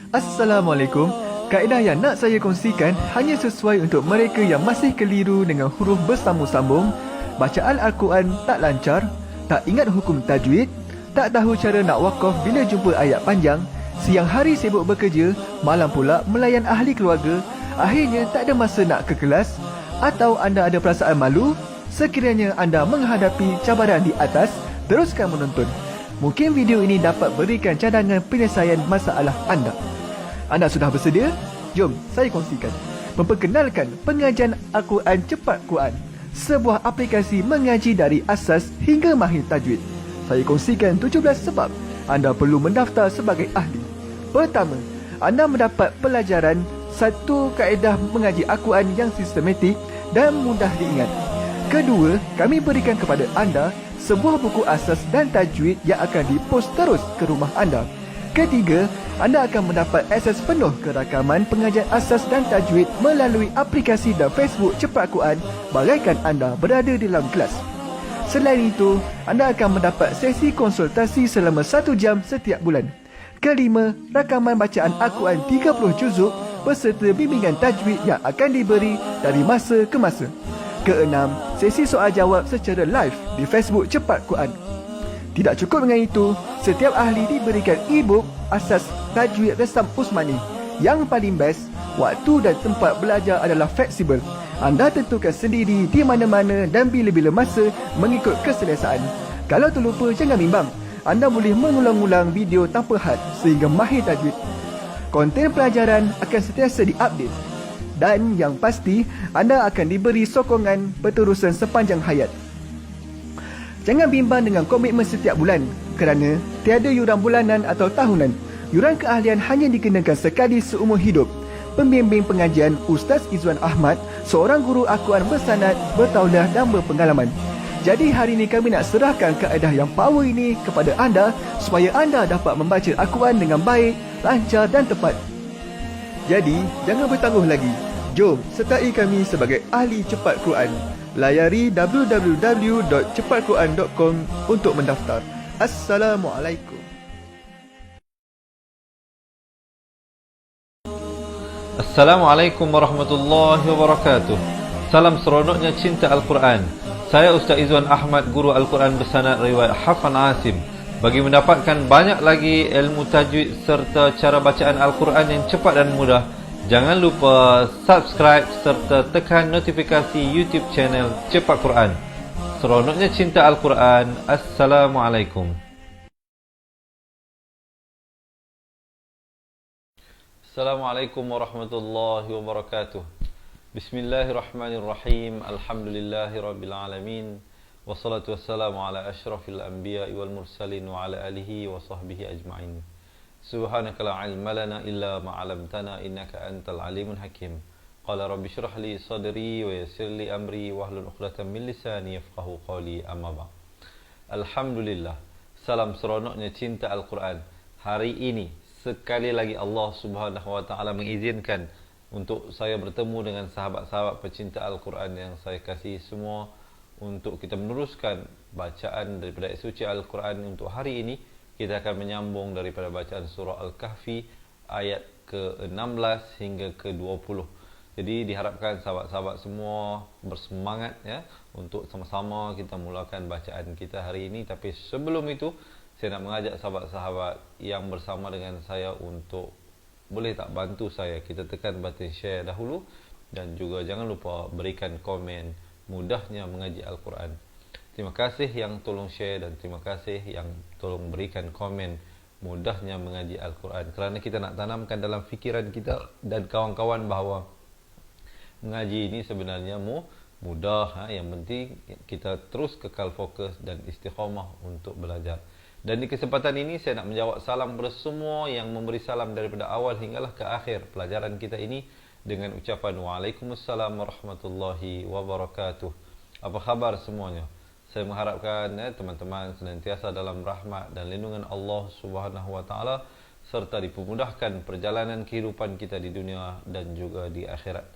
Assalamualaikum. Kaedah yang nak saya kongsikan hanya sesuai untuk mereka yang masih keliru dengan huruf bersambung-sambung, bacaan Al-Quran tak lancar, tak ingat hukum tajwid, tak tahu cara nak wakaf bila jumpa ayat panjang, siang hari sibuk bekerja, malam pula melayan ahli keluarga, akhirnya tak ada masa nak ke kelas, atau anda ada perasaan malu. Sekiranya anda menghadapi cabaran di atas, teruskan menonton. Mungkin video ini dapat berikan cadangan penyelesaian masalah anda. Anda sudah bersedia? Jom saya kongsikan. Memperkenalkan pengajian Al-Quran Cepat Quran, sebuah aplikasi mengaji dari asas hingga mahir tajwid. Saya kongsikan 17 sebab anda perlu mendaftar sebagai ahli. Pertama, anda mendapat pelajaran satu kaedah mengaji Al-Quran yang sistematik dan mudah diingat. Kedua, kami berikan kepada anda sebuah buku asas dan tajwid yang akan dipost terus ke rumah anda. Ketiga, anda akan mendapat akses penuh ke rakaman pengajian asas dan tajwid melalui aplikasi dan Facebook Cepat Quran bagaikan anda berada di dalam kelas. Selain itu, anda akan mendapat sesi konsultasi selama 1 jam setiap bulan. Kelima, rakaman bacaan Al-Quran 30 juzuk beserta bimbingan tajwid yang akan diberi dari masa ke masa. Keenam, sesi soal jawab secara live di Facebook Cepat Quran. Tidak cukup dengan itu, setiap ahli diberikan e-book asas tajwid resam Usmani. Yang paling best, waktu dan tempat belajar adalah fleksibel. Anda tentukan sendiri di mana-mana dan bila-bila masa mengikut keselesaan. Kalau terlupa, jangan bimbang. Anda boleh mengulang-ulang video tanpa had sehingga mahir tajwid. Konten pelajaran akan sentiasa diupdate. Dan yang pasti, anda akan diberi sokongan berterusan sepanjang hayat. Jangan bimbang dengan komitmen setiap bulan kerana tiada yuran bulanan atau tahunan. Yuran keahlian hanya dikenakan sekali seumur hidup. Pembimbing pengajian Ustaz Izwan Ahmad, seorang guru Al-Quran bersanad, bertauliah dan berpengalaman. Jadi hari ini kami nak serahkan kaedah yang power ini kepada anda supaya anda dapat membaca Al-Quran dengan baik, lancar dan tepat. Jadi, jangan bertangguh lagi. Jom sertai kami sebagai ahli cepat Quran. Layari www.cepatquran.com untuk mendaftar. Assalamualaikum. Assalamualaikum warahmatullahi wabarakatuh. Salam seronoknya cinta Al-Quran. Saya Ustaz Izwan Ahmad, guru Al-Quran bersanad riwayat Hafan Asim. Bagi mendapatkan banyak lagi ilmu tajwid serta cara bacaan Al-Quran yang cepat dan mudah, jangan lupa subscribe serta tekan notifikasi YouTube channel Cepat Quran. Seronoknya cinta Al-Quran. Assalamualaikum. Assalamualaikum warahmatullahi wabarakatuh. Bismillahirrahmanirrahim. Alhamdulillahirabbil alamin. Wassalatu wassalamu ala asyrafil anbiya'i wal mursalin wa ala alihi wa sahbihi ajma'in. Subhanaka la ilma lana illa ma 'allamtana innaka antal alimul hakim. Qala rabbi shrah li sadri wa yassir li amri wahlul 'uqdatam min lisani yafqahu qawli, amma ba'd. Alhamdulillah. Salam seronoknya cinta Al-Quran. Hari ini sekali lagi Allah Subhanahu wa taala mengizinkan untuk saya bertemu dengan sahabat-sahabat pecinta Al-Quran yang saya kasihi semua, untuk kita meneruskan bacaan daripada suci Al-Quran. Untuk hari ini kita akan menyambung daripada bacaan surah Al-Kahfi ayat ke-16 hingga ke-20. Jadi diharapkan sahabat-sahabat semua bersemangat ya untuk sama-sama kita mulakan bacaan kita hari ini. Tapi sebelum itu, saya nak mengajak sahabat-sahabat yang bersama dengan saya untuk boleh tak bantu saya, kita tekan button share dahulu dan juga jangan lupa berikan komen. Mudahnya mengaji Al-Quran. Terima kasih yang tolong share dan terima kasih yang tolong berikan komen. Mudahnya mengaji Al-Quran, kerana kita nak tanamkan dalam fikiran kita dan kawan-kawan bahawa mengaji ini sebenarnya mudah. Yang penting kita terus kekal fokus dan istiqamah untuk belajar. Dan di kesempatan ini saya nak menjawab salam kepada semua yang memberi salam daripada awal hinggalah ke akhir pelajaran kita ini dengan ucapan Waalaikumsalam warahmatullahi wabarakatuh. Apa khabar semuanya? Saya mengharapkan teman-teman senantiasa dalam rahmat dan lindungan Allah Subhanahu wa taala serta dipermudahkan perjalanan kehidupan kita di dunia dan juga di akhirat.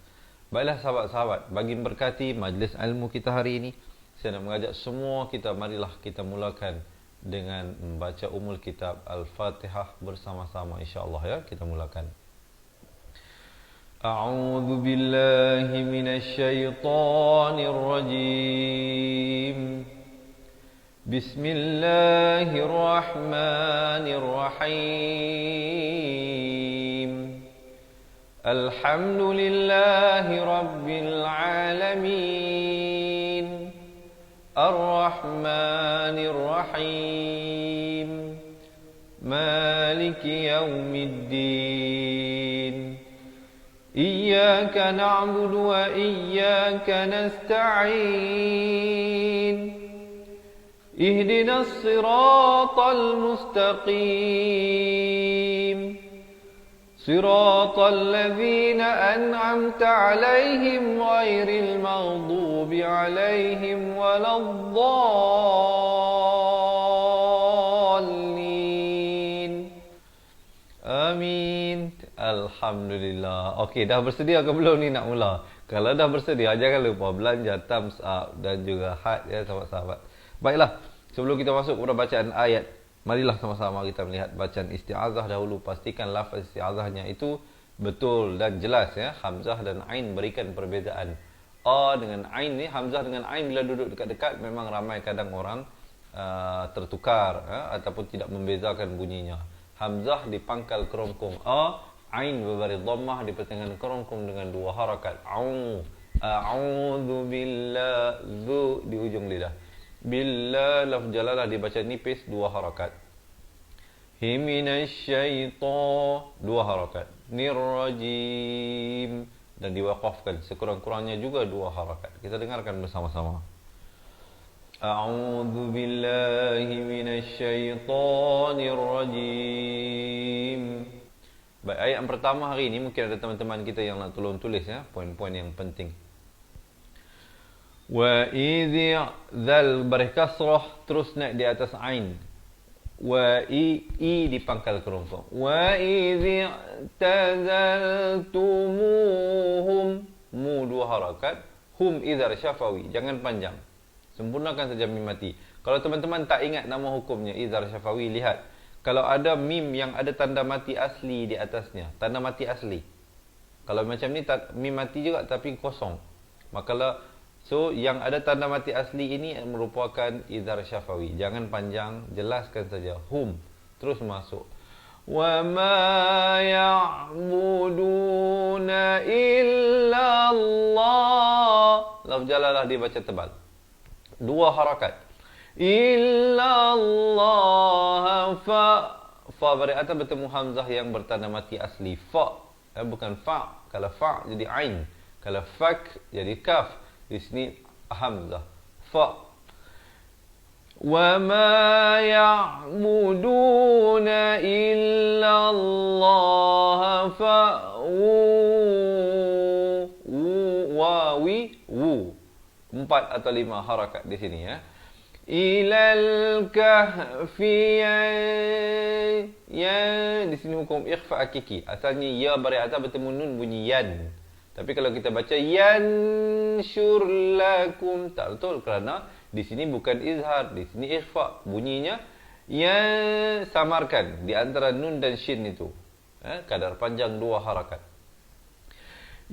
Baiklah sahabat-sahabat, bagi memberkati majlis ilmu kita hari ini, saya nak mengajak semua kita, marilah kita mulakan dengan membaca Ummul Kitab Al-Fatihah bersama-sama insya-Allah ya. Kita mulakan. A'udzu billahi minasy syaithanir rajim. Bismillahirrahmanirrahim. Alhamdulillahi rabbil alamin. Ar-Rahmanir Rahim. Maliki yaumiddin. Iyyaka na'budu wa iyyaka nasta'in. Ihdinas siratal mustaqim. Siratal ladzina an'amta 'alaihim ghairil maghdubi 'alaihim waladdallin. Amin. Alhamdulillah. Okey, dah bersedia ke belum ni nak mula? Kalau dah bersedia, jangan lupa belanja thumbs up dan juga heart ya sahabat-sahabat. Baiklah, sebelum kita masuk kepada bacaan ayat, marilah sama-sama kita melihat bacaan isti'azah dahulu. Pastikan lafaz isti'azahnya itu betul dan jelas ya. Hamzah dan ain berikan perbezaan. A dengan ain ni, hamzah dengan ain bila duduk dekat-dekat memang ramai kadang orang tertukar ataupun tidak membezakan bunyinya. Hamzah dipangkal kerongkong a, ain berbaris dhammah di pertengahan kerongkong dengan dua harakat. A'udzu billah, zu di ujung lidah. Billah lafz jalalah dibaca nipis dua harakat. Himinasyaitan dua harakat. Nirrajim dan diwaqafkan sekurang-kurangnya juga dua harakat. Kita dengarkan bersama-sama. A'udzu billahi minasyaitonir rajim. Baik, ayat yang pertama hari ini mungkin ada teman-teman kita yang nak tolong tulis ya, poin-poin yang penting. Wa idzi dzal baris kasrah terus naik di atas ain. Wa i dipangkal kerongkong. Wa idzi tazaltumuhum, mu dua harakat, hum izhar syafawi, jangan panjang. Sempurnakan saja mim mati. Kalau teman-teman tak ingat nama hukumnya izhar syafawi, lihat. Kalau ada mim yang ada tanda mati asli di atasnya, tanda mati asli. Kalau macam ni mim mati juga tapi kosong. Maka so yang ada tanda mati asli ini merupakan izhar syafawi. Jangan panjang, jelaskan saja hum. Terus masuk. Wa ma ya'buduna illa Allah. Lafz jalalah dibaca tebal. Dua harakat. Illa Allah fa baris atas bertemu hamzah yang bertanda mati asli fa, bukan fa. Kalau fa jadi ain, kalau fak jadi kaf. Di sini hamzah fa. Wa ma ya'buduna illa Allah fa wawi wu. 4 atau 5 harakat di sini ya. Ilal kahfi ya, di sini hukum ikhfa hakiki. Asalnya ya baris atas bertemu nun bunyi yan. Tapi kalau kita baca yanshur lakum, tak betul kerana di sini bukan izhar, di sini ikhfa. Bunyinya ya, samarkan di antara nun dan shin itu. Kadar panjang 2 harakat.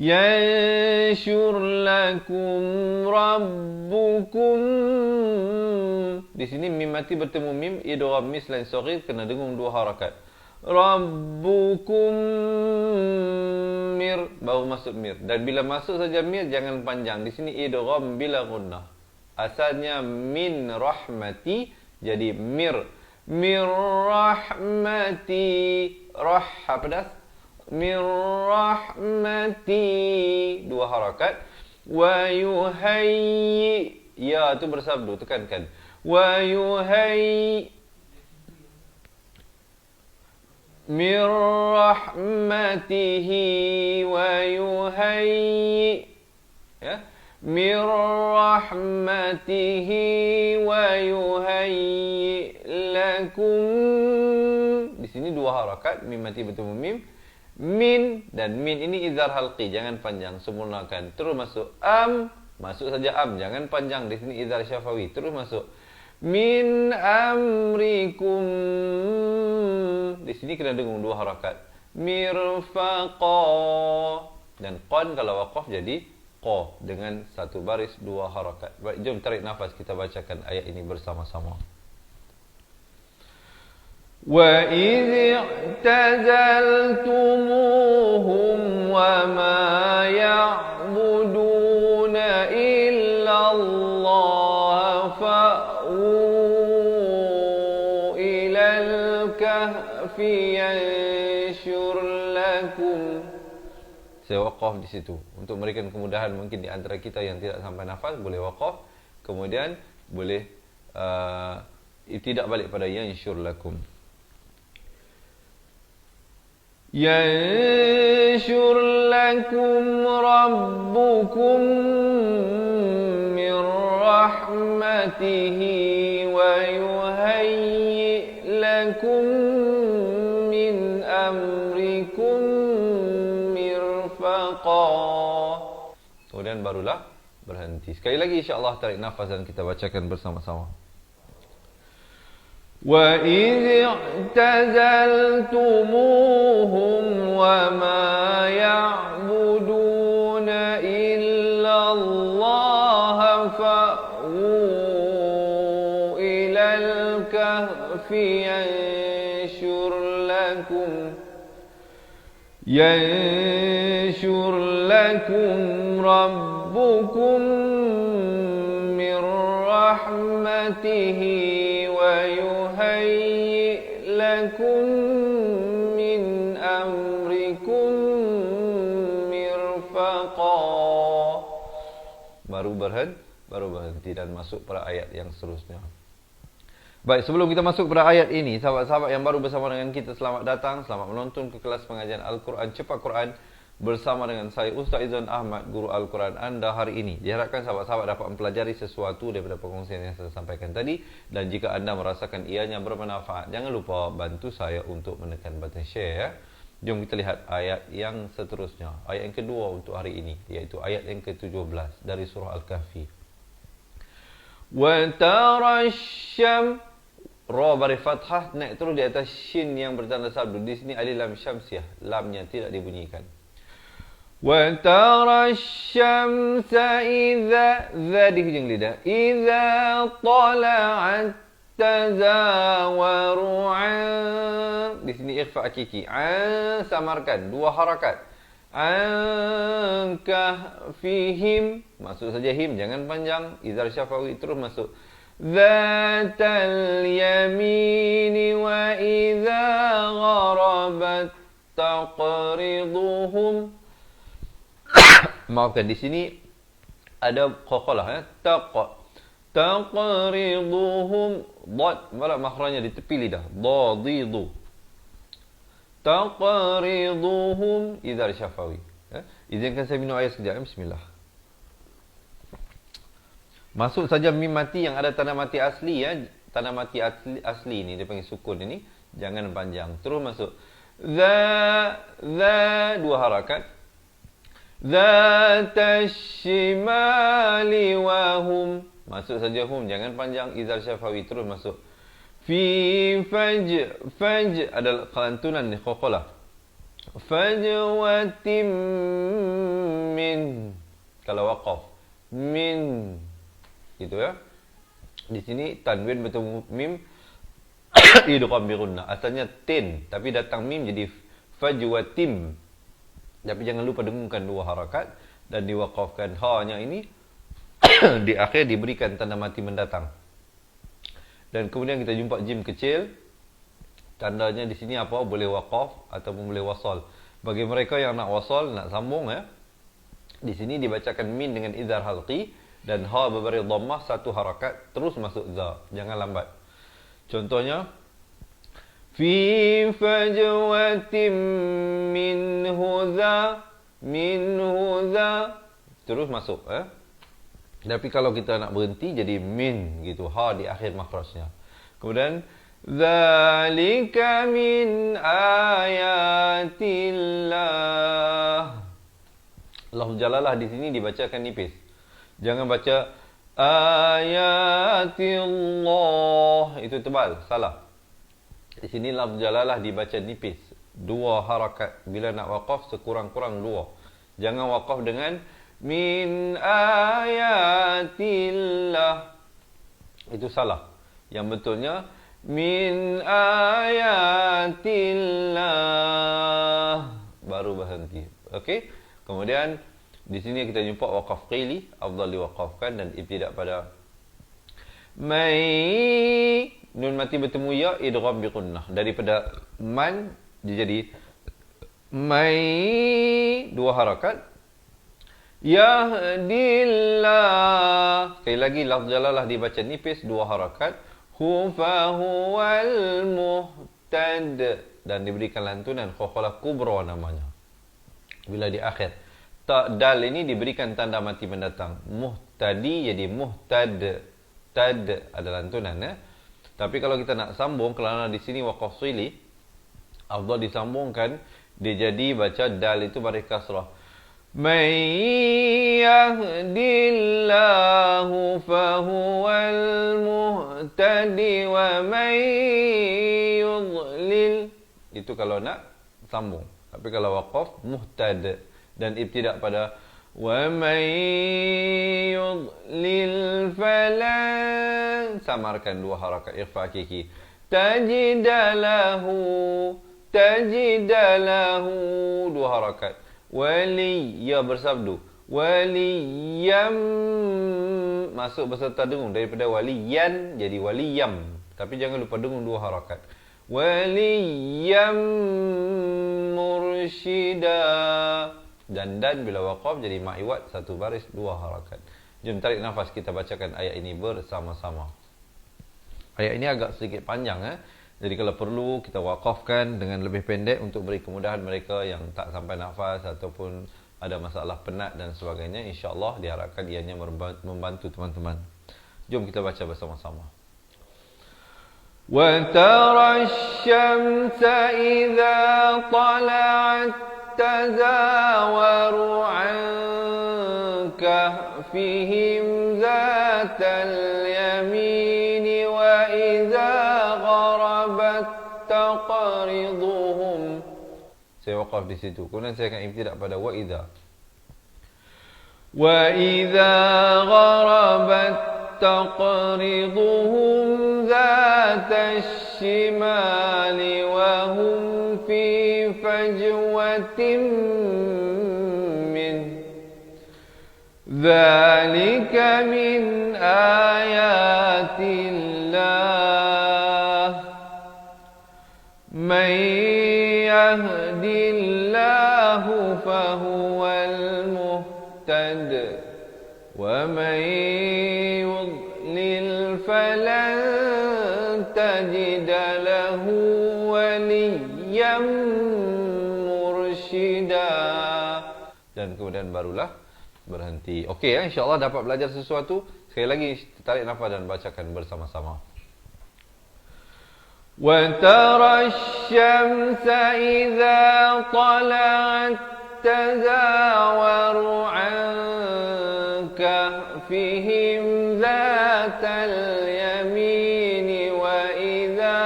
Yanshur lakum rabbukum. Di sini mim mati bertemu mim idgham mislan saghir kena dengung 2 harakat. Rabbukum mir, baru masuk mir. Dan bila masuk saja mir jangan panjang. Di sini idgham bila gunnah. Asalnya min rahmati jadi mir. Mir rahmati, rah pedas. Min rahmati 2 harakat. Wa yuhayyi, ya tu bersabdu, tekankan. Wa yuhayyi min rahmatihi wa yuhayyi, ya, min rahmatihi wa yuhayyi lakum. Di sini 2 harakat, mim mati bertemu mim. Min dan min ini izhar halqi, jangan panjang, sempurnakan. Terus masuk am, masuk saja am, jangan panjang. Di sini izhar syafawi, terus masuk min amrikum. Di sini kena dengung 2 harakat. Mirfaqa. Dan qan kalau waqaf jadi qa dengan 1 baris 2 harakat. Baik, jom tarik nafas, kita bacakan ayat ini bersama-sama. Wa idh i'tazaltumuhum wa ma ya'buduna illa Allah fa'u ilal kahfi yanshur lakum. Saya waqaf di situ untuk memberikan kemudahan. Mungkin di antara kita yang tidak sampai nafas boleh waqaf, kemudian boleh tidak balik pada yanshur lakum. Yanshur lakum rabbukum min rahmatihi wa yuhayyi lakum min amrikum mirfaqa. Kemudian barulah berhenti. Sekali lagi insya-Allah tarik nafas dan kita bacakan bersama-sama. وَإِذِ اعْتَزَلْتُمُوهُمْ وَمَا يَعْبُدُونَ إِلَّا اللَّهَ فَأْوُوا إِلَى الْكَهْفِ يَنشُرْ لَكُمْ رَبُّكُمْ مِنْ رَحْمَتِهِ وَيُهَيِّئْ لَكُمْ مِنْ أَمْرِكُمْ مِرْفَقًا. Baru berhenti dan masuk pada ayat yang seterusnya. Baik, sebelum kita masuk pada ayat ini, sahabat-sahabat yang baru bersama dengan kita, selamat datang, selamat menonton ke kelas pengajian Al-Quran Cepat Quran bersama dengan saya Ustaz Izzuan Ahmad, guru Al-Quran anda hari ini. Diharapkan sahabat-sahabat dapat mempelajari sesuatu daripada perkongsian yang saya sampaikan tadi, dan jika anda merasakan ianya bermanfaat, jangan lupa bantu saya untuk menekan button share ya. Jom kita lihat ayat yang seterusnya, ayat yang kedua untuk hari ini, iaitu ayat yang ke-17 dari surah Al-Kahfi. Wa tarasyam, ra baris fathah naik terus di atas shin yang bertanda sabdu. Di sini alif lam syamsiah, lamnya tidak dibunyikan. Wa tarasyamsa idza, za di hujung lidah, idza tala'at tazawaru an. Di sini ikhfa hakiki, an samarkan 2 harakat. An kahfihim, masuk saja him, jangan panjang. Izhar syafawi terus masuk. Zatal yamini wa idza gharabat taqriduhum. Maafkan, di sini ada qalqalah ya. Taqriduhum, dad malah makhrajnya di tepi lidah. Dadidu. Taqriduhum, izhar syafawi ya. Izinkan saya minum air sekejap. Bismillah. Masuk saja mim mati yang ada tanda mati asli ya. Tanda mati asli ni dia panggil sukun ini, jangan panjang. Terus masuk za 2 harakat. Zatashimali wa hum, masuk saja hum, jangan panjang. Izhar syafawi terus masuk. Fi faj adalah kelantunan ni qalqalah. Fajwatim min, kalau waqaf min gitu ya. Di sini tanwin bertemu mim idgham bi gunnah. Asalnya tin tapi datang mim jadi fajwatim. Tapi jangan lupa dengungkan 2 harakat dan diwaqafkan ha-nya ini di akhir diberikan tanda mati mendatang. Dan kemudian kita jumpa jim kecil. Tandanya di sini apa? Boleh waqaf ataupun boleh wasal. Bagi mereka yang nak wasal, nak sambung ya. Di sini dibacakan min dengan izhar halqi dan ha berberi dhammah 1 harakat terus masuk za, jangan lambat. Contohnya fi fajwatim minhu za terus masuk Tapi kalau kita nak berhenti jadi min gitu, ha di akhir makhrajnya. Kemudian zalika min ayatillah. Lafz jalalah di sini dibacakan nipis. Jangan baca ayatillah. Itu tebal, salah. Di sini lafz jalalah dibaca nipis, 2 harakat. Bila nak waqaf sekurang-kurang 2. Jangan waqaf dengan min ayatillah. Itu salah. Yang betulnya min ayatillah, baru berhenti. Okey. Kemudian di sini kita jumpa waqaf qili, afdal diwaqafkan dan ibtidak pada mai. Nun mati bertemu ya, idgham biqunnah. Daripada man dia jadi mai, 2 harakat. Yahdillah. Sekali lagi lafz jalalah dibaca nipis, 2 harakat. Hu fa huwal muhtad, dan diberikan lantunan khokhalah kubra namanya. Bila di akhir ta dal ini diberikan tanda mati mendatang. Muhtadi jadi muhtad. Tad ada lantunan ya. Tapi kalau kita nak sambung, kerana di sini waqaf sili, afdal disambungkan, dia jadi baca dal itu baris kasrah. May yahdillahu fahuwal muhtadi wa may yudlil. Itu kalau nak sambung. Tapi kalau waqaf muhtad dan ibtidak pada wa may yudlil falan, samarkan 2 harakat ikhfa hakiki. Tajidalahu, 2 harakat. Wali, ya bersabdu. Waliyam, masuk beserta dengung. Daripada waliyan jadi waliyam. Tapi jangan lupa dengung 2 harakat. Waliyam mursyida. Dan bila waqaf jadi ma'iwat, 1 baris 2 harakat. Jom tarik nafas, kita bacakan ayat ini bersama-sama. Ayat ini agak sedikit panjang Jadi kalau perlu kita waqafkan dengan lebih pendek untuk beri kemudahan mereka yang tak sampai nafas ataupun ada masalah penat dan sebagainya. InsyaAllah diharapkan ianya membantu teman-teman. Jom kita baca bersama-sama. وَتَرَى الشَّمْسَ إِذَا طَلَعَتْ تزاور عن كهفهم ذات اليمين وإذا غربت تقرضهم. Saya waqaf di situ. Kemudian saya akan ibtidak pada وإذا. وإذا غربت تقرضهم ذات الشمال وهم في فجوة منه ذلك من آيات الله من يهد الله فهو المهتد ومن يضلل فلن تجد له وليا مرشدا. Dan kemudian barulah berhenti. Okey insya-Allah dapat belajar sesuatu. Sekali lagi tarik nafas dan bacakan bersama-sama. وَتَرَى الشَّمْسَ إِذَا طَلَعَتْ تَزَاوَرُ عَنْ كَهْفِهِمْ ذَاتَ الْيَمِينِ وَإِذَا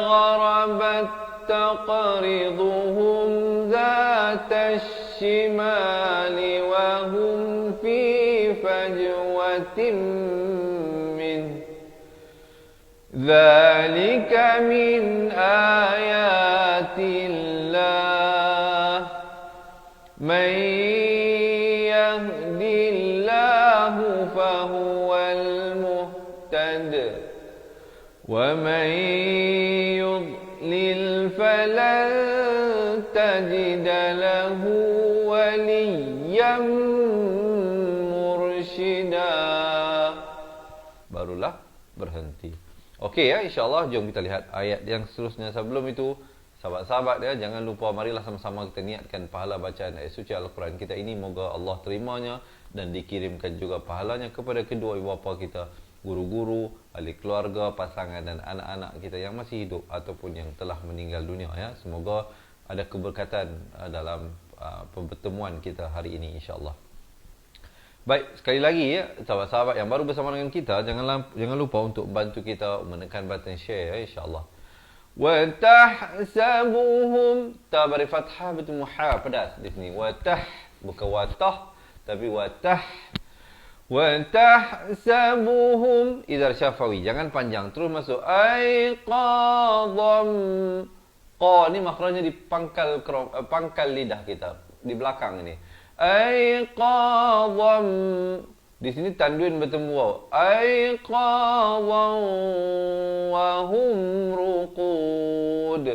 غَرَبَتْ تَقْرِضُهُمْ ذَاتَ الشِّمَالِ وَهُمْ فِي فَجْوَةٍ مِّنْهُ ذَلِكَ مِنْ آيَاتِ اللَّهِ مَنْ يَهْدِ اللَّهُ فَهُوَ الْمُهْتَدِ وَمَنْ يُضْلِلْ فَلَنْ تَجِدَ لَهُ وَلِيًّا مُرْشِدًا. Barulah berhenti. Okey ya, insya-Allah jom kita lihat ayat yang seterusnya. Sebelum itu, sahabat-sahabat ya, jangan lupa marilah sama-sama kita niatkan pahala bacaan ayat suci Al-Quran kita ini, moga Allah terimanya dan dikirimkan juga pahalanya kepada kedua ibu bapa kita, guru-guru, ahli keluarga, pasangan dan anak-anak kita yang masih hidup ataupun yang telah meninggal dunia ya. Semoga ada keberkatan dalam pertemuan kita hari ini insya-Allah. Baik, sekali lagi ya, sahabat-sahabat yang baru bersama dengan kita, jangan lupa untuk bantu kita menekan button share ya, insya-Allah. Wa tahsabuhum, ta beri fathah betul muha pedas di sini. Wa tah, bukan watah tapi watah. Wa tahsabuhum idzar syafawi, jangan panjang, terus masuk aiqadham. Qa ni makhrajnya di pangkal lidah kita di belakang ini. Aiqadham, di sini tanwin bertemu waw. Aiqadham wa hum ruqud.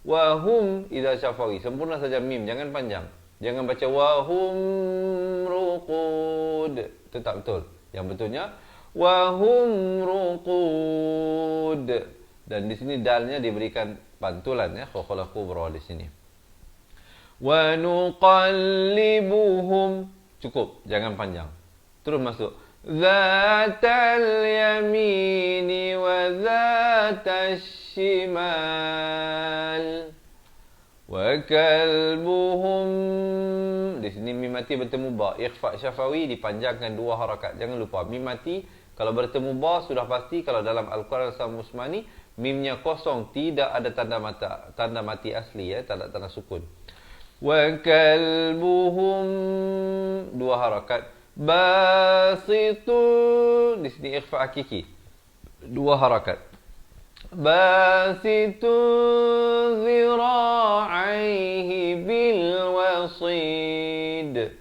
Wa hum idza syafawi, sempurna saja mim, jangan panjang. Jangan baca wa hum ruqud. Itu tak betul. Yang betulnya wa hum ruqud. Dan di sini dalnya diberikan pantulan ya, qalqalah kubra di sini. Wa nuqallibuhum, cukup, jangan panjang. Terus masuk zatal yamini wa zatas shimal wa kalbuhum. Di sini mim mati bertemu ba, ikhfa syafawi dipanjangkan 2 harakat. Jangan lupa mim mati kalau bertemu ba sudah pasti, kalau dalam Al-Quran Al-Musmani mimnya kosong, tidak ada tanda mati asli ya, tak ada tanda sukun. Wa kalbuhum 2 harakat. Basitu, di sini ikhfa hakiki 2 harakat. Basitu zira'aihi bil wasid.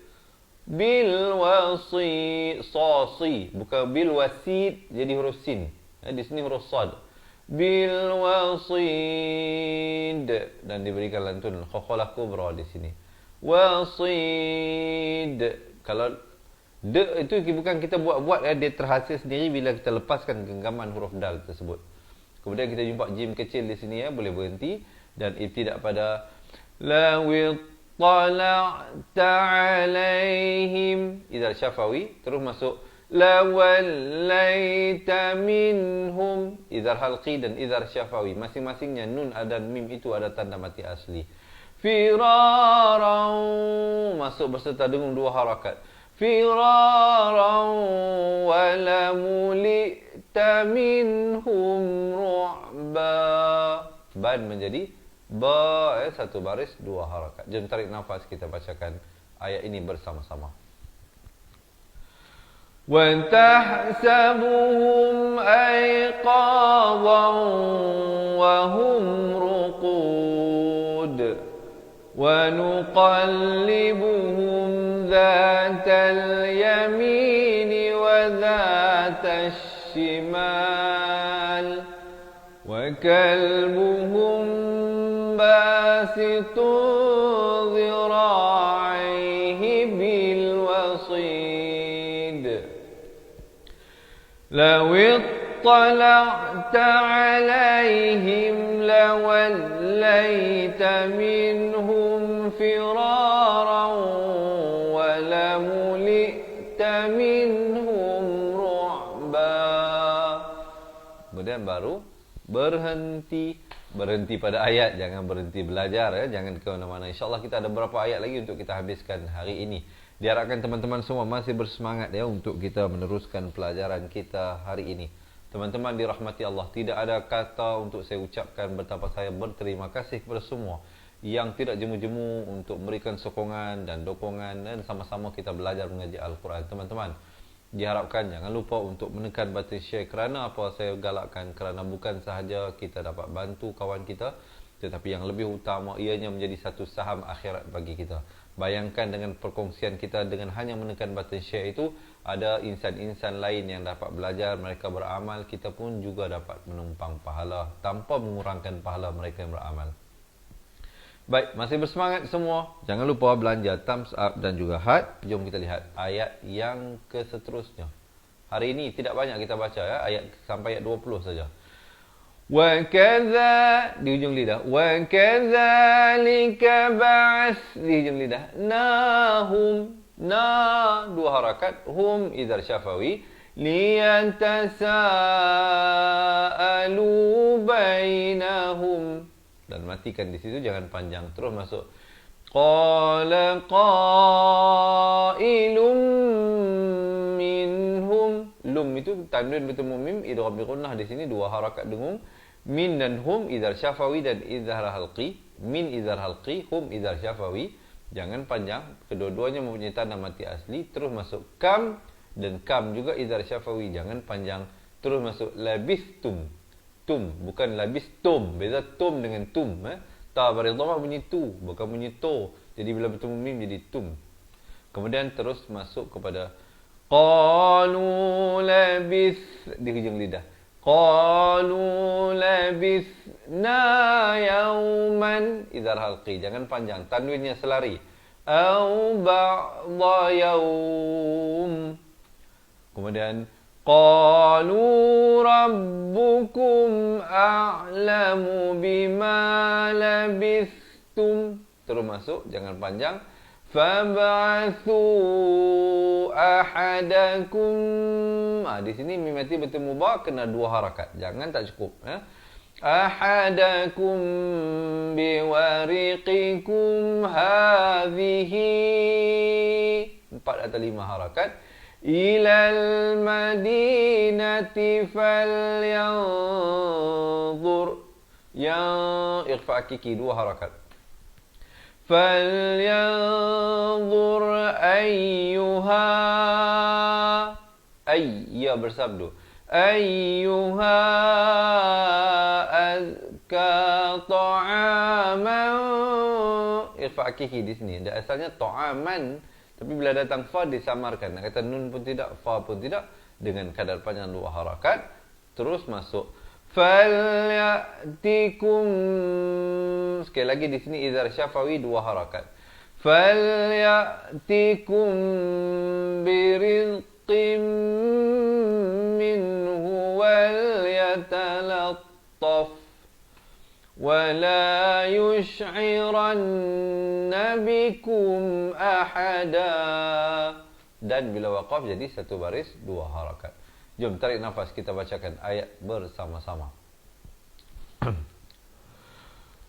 Bil wasid, sasi, bukan bil wasid jadi huruf sin. Di sini huruf sad. Bil wasid, dan diberikan lantunan qalqalah kubra di sini. Wasid. Kalau de itu bukan kita buat-buat ya, dia terhasil sendiri bila kita lepaskan genggaman huruf dal tersebut. Kemudian kita jumpa jim kecil di sini ya, boleh berhenti dan ibtidak pada la tala'ta 'alaihim idzal syafawi, terus masuk la wallaita minhum idzal halqi dan idzal syafawi. Masing-masingnya nun dan mim itu ada tanda mati asli. Firaran, masuk berserta dengan 2 harakat. Firaran wa lamulita minhum ru'ba. Ban menjadi ba, 1 baris 2 harakat. Jom tarik nafas, kita bacakan ayat ini bersama-sama. Wa tahsabuhum aiqadhan wa hum ruqud wa nuqallibuhum dhatal yamini wa dhatal shimal wa kalbuhum basitu dhira'aihi bil wasid. Law ittala'ta 'alaihim lawallaita minhum firaran wa lamulita minhum ru'ba. Kemudian baru berhenti pada ayat, jangan berhenti belajar ya, jangan ke mana-mana. InsyaAllah kita ada beberapa ayat lagi untuk kita habiskan hari ini. Diharapkan teman-teman semua masih bersemangat ya untuk kita meneruskan pelajaran kita hari ini. Teman-teman dirahmati Allah, tidak ada kata untuk saya ucapkan betapa saya berterima kasih kepada semua yang tidak jemu-jemu untuk memberikan sokongan dan dokongan dan sama-sama kita belajar mengaji Al-Quran. Teman-teman, diharapkan jangan lupa untuk menekan button share. Kerana apa saya galakkan? Kerana bukan sahaja kita dapat bantu kawan kita, tetapi yang lebih utama ianya menjadi satu saham akhirat bagi kita. Bayangkan dengan perkongsian kita, dengan hanya menekan button share itu, ada insan-insan lain yang dapat belajar, mereka beramal, kita pun juga dapat menumpang pahala tanpa mengurangkan pahala mereka yang beramal. Baik, masih bersemangat semua? Jangan lupa belanja thumbs up dan juga heart. Jom kita lihat ayat yang seterusnya. Hari ini tidak banyak kita baca ya, ayat sampai ayat 20 saja. Wa kadza, di ujung lidah. Wa kadzalika ba'ats, di ujung lidah. Nahum, na 2 harakat, hum idzar syafawi, liyatasaalu bainahum. Dan matikan di situ, jangan panjang. Terus masuk Qala qailum minhum. Lum itu tanwin bertemu mim, idgham bi gunnah. Di sini dua harakat dengung. Min dan hum idhar syafawi dan idhar halqi. Min idhar halqi, hum idhar syafawi. Jangan panjang. Kedua-duanya mempunyai tanda mati asli. Terus masuk kam, dan kam juga idhar syafawi. Jangan panjang. Terus masuk labistum. Tum, bukan labistum. Beza tum dengan tum. Ta bari dhamma bunyi tu, bukan bunyi to. Jadi bila bertemu mim jadi tum. Kemudian terus masuk kepada qalu labis di hujung lidah. Qalu labisna yawman idhar halqi. Jangan panjang, tanwinnya selari. Au ba'dha yawm. Kemudian qalu rabbukum a'lamu bima labistum. Terus masuk, jangan panjang. Fab'athu ahadakum. Di sini mim mati bertemu ba kena dua harakat. Jangan tak cukup. Ahadakum biwariqikum hadhihi. 4 atau 5 harakat. Ilal madinati falyanzur. Yang ikhfa hakiki 2 harakat. Falyanzur ayyuha. Ya bersabdu. Ayyuha azka ta'aman. Ikhfa hakiki di sini. Dan asalnya ta'aman. Tapi bila datang fa disamarkan. Nak kata nun pun tidak, fa pun tidak. Dengan kadar panjang 2 harakat. Terus masuk. Falyatikum. Sekali lagi di sini idhar syafawi 2 harakat. Falyatikum birizqim minhu walyatalattaf wala yush'iranna bikum ahada. Dan bila waqaf jadi 1 baris 2 harakat. Jom tarik nafas, kita bacakan ayat bersama-sama.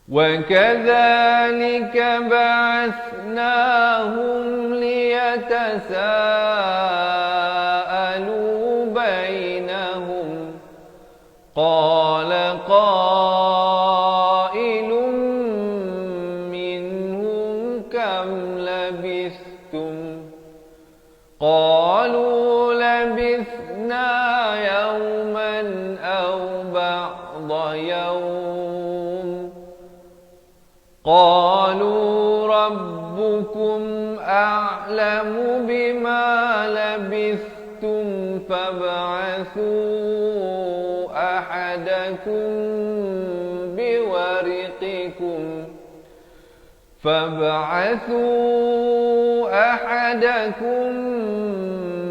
وَكَذَلِكَ بَعَثْنَاهُمْ لِيَتَسَاءَلُوا بَيْنَهُمْ قَالَ قَائِلٌ مِّنْهُمْ كَمْ لَبِثْتُمْ قَالُوا لَبِثْنَا يَوْمًا أَوْ بَعْضَ يَوْمٍ قَالُوا رَبُّكُمْ أَعْلَمُ بِمَا لَبِثْتُمْ فَابْعَثُوا أَحَدَكُمْ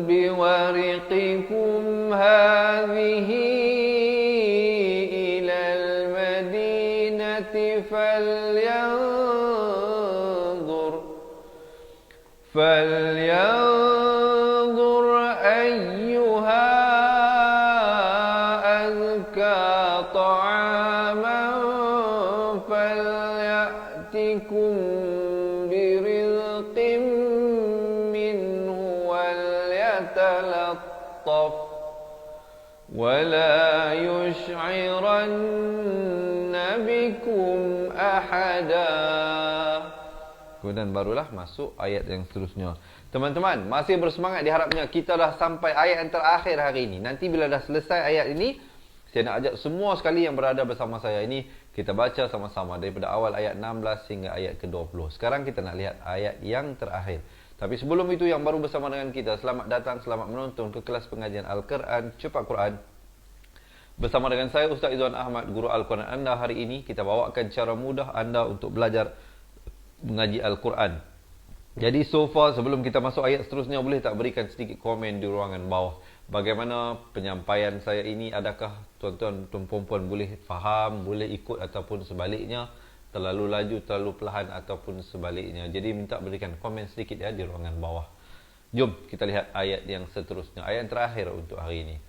بورقكم هذه إلى المدينة فلينظر أيها أزكى طعاما فليأتكم برزق منه وليتلطف ولا يشعرن بكم أحدا. Kemudian barulah masuk ayat yang seterusnya. Teman-teman, masih bersemangat diharapnya. Kita dah sampai ayat yang terakhir hari ini. Nanti bila dah selesai ayat ini, saya nak ajak semua sekali yang berada bersama saya ini, kita baca sama-sama daripada awal ayat 16 hingga ayat ke-20. Sekarang kita nak lihat ayat yang terakhir. Tapi sebelum itu, yang baru bersama dengan kita, selamat datang, selamat menonton ke kelas pengajian Al-Quran Cepat Quran. Bersama dengan saya, Ustaz Izwan Ahmad, Guru Al-Quran anda. Hari ini kita bawakan cara mudah anda untuk belajar mengaji Al-Quran. Jadi so far, sebelum kita masuk ayat seterusnya, boleh tak berikan sedikit komen di ruangan bawah. Bagaimana penyampaian saya ini? Adakah tuan-tuan dan puan-puan boleh faham, boleh ikut ataupun sebaliknya? Terlalu laju, terlalu perlahan ataupun sebaliknya? Jadi minta berikan komen sedikit ya di ruangan bawah. Jom kita lihat ayat yang seterusnya. Ayat terakhir untuk hari ini.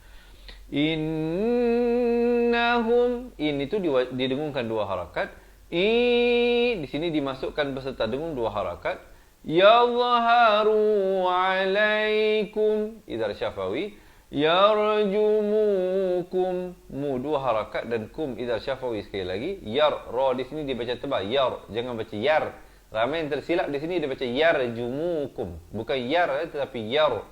Innahum, in itu didengungkan 2 harakat. Di sini dimasukkan beserta dengan 2 harakat. Yadhharu alaikum idhar syafawi. Yarjumukum, mu 2 harakat, dan kum idhar syafawi sekali lagi. Yar, ra di sini dibaca tebal. Yar, jangan baca yar. Ramai yang tersilap di sini dia baca yarjumukum. Bukan yar tetapi yar.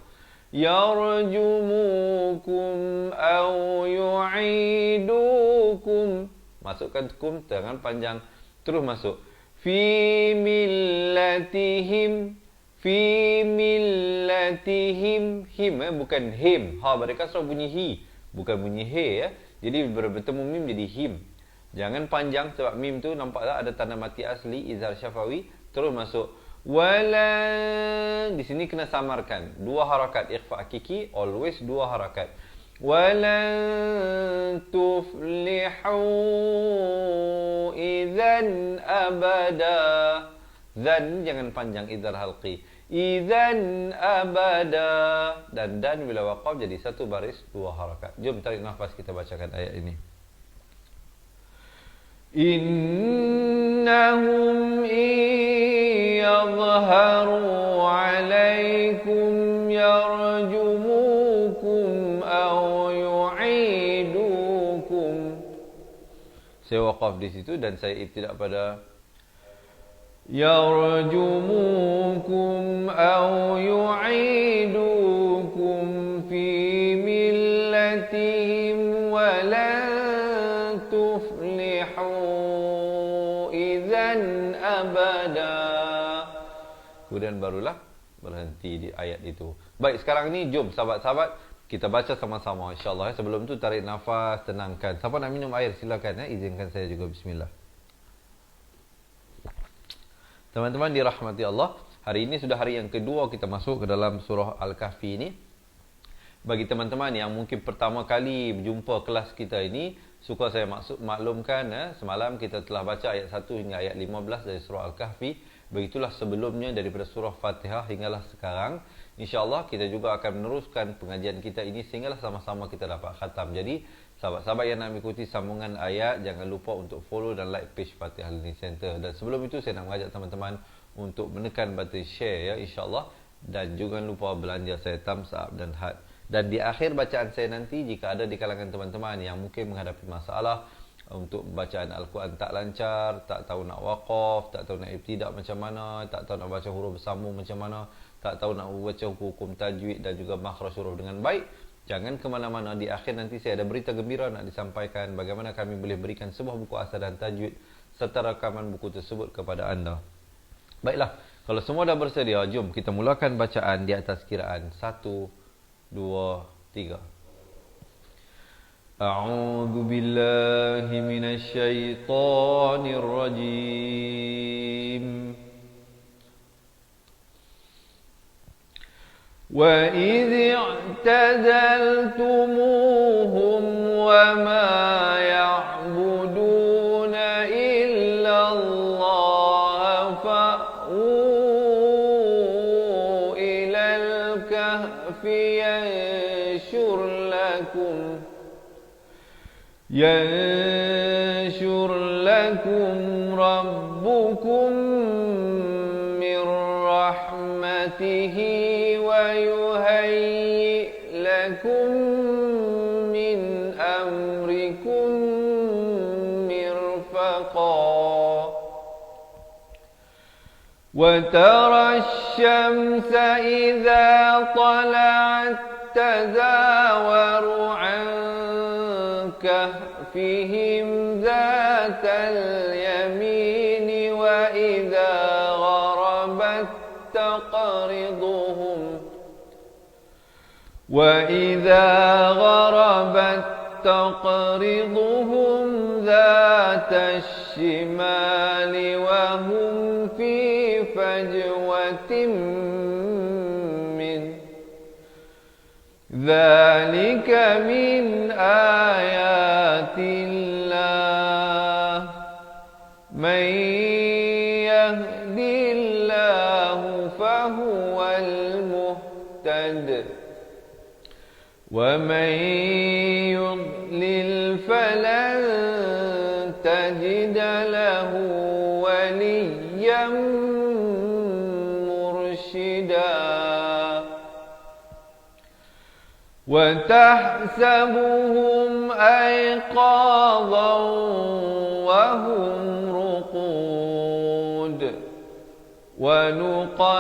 Yarjumukum aw yu'idukum. Masukkan kum dengan panjang. Terus masuk. Fi millatihim. Fi millatihim. Him bukan him. Ha mereka selalu bunyi hi. Bukan bunyi he ya. Jadi bertemu mim jadi him. Jangan panjang sebab mim tu nampak tak ada tanda mati asli izhar syafawi. Terus masuk. Wala, di sini kena samarkan 2 harakat ikhfa hakiki, always 2 harakat. Walan tuflihu idzan abada. Zan jangan panjang idzar halqi. Idzan abada. Dan bila waqaf jadi 1 baris 2 harakat. Jom tarik nafas, kita bacakan ayat ini. Innahum yadhharu alaikum yarjumukum aw yu'idukum. Saya waqaf di situ dan saya ibtidak pada yarjumukum aw yu'idukum fi millatihim wa lan tuflihu idzan abada. Kemudian barulah berhenti di ayat itu. Baik, sekarang ni jom sahabat-sahabat kita baca sama-sama insya-Allah. Sebelum tu tarik nafas, tenangkan. Siapa nak minum air silakan ya. Izinkan saya juga, bismillah. Teman-teman dirahmati Allah, hari ini sudah hari yang kedua kita masuk ke dalam surah Al-Kahfi ini. Bagi teman-teman yang mungkin pertama kali berjumpa kelas kita ini, suka saya maklumkan semalam kita telah baca ayat 1 hingga ayat 15 dari surah Al-Kahfi. Begitulah sebelumnya daripada surah Fatihah hinggalah sekarang. InsyaAllah kita juga akan meneruskan pengajian kita ini sehinggalah sama-sama kita dapat khatam. Jadi sahabat-sahabat yang nak mengikuti sambungan ayat, jangan lupa untuk follow dan like page Fatihah Learning Center. Dan sebelum itu saya nak mengajak teman-teman untuk menekan button share ya, insyaAllah. Dan jangan lupa belanja saya thumbs up dan heart. Dan di akhir bacaan saya nanti, jika ada di kalangan teman-teman yang mungkin menghadapi masalah untuk bacaan Al-Quran tak lancar, tak tahu nak waqaf, tak tahu nak ibtidak macam mana, tak tahu nak baca huruf bersambung macam mana, tak tahu nak baca hukum tajwid dan juga makhraj huruf dengan baik, jangan ke mana-mana. Di akhir nanti saya ada berita gembira nak disampaikan bagaimana kami boleh berikan sebuah buku asal dan tajwid serta rakaman buku tersebut kepada anda. Baiklah, kalau semua dah bersedia, jom kita mulakan bacaan di atas kiraan 1, 2, 3. أعوذ بالله من الشيطان الرجيم وإذ اعتزلتموهم وما يعبدون إلا الله فأووا إلى الكهف ينشر لكم ربكم من رحمته ويهيئ لكم من أمركم مرفقا وترى الشمس إذا طلعت تزاور عن كهفهم ذات اليمين وإذا غربت تقرضهم ذات الشمال وهم في فجوة منه ذلك من آيات الله من يهد الله فهو المهتد ومن يضلل فلن تجد له وليا مرشدا وتحسبهم أيقاظا وهم رقود ونقلبهم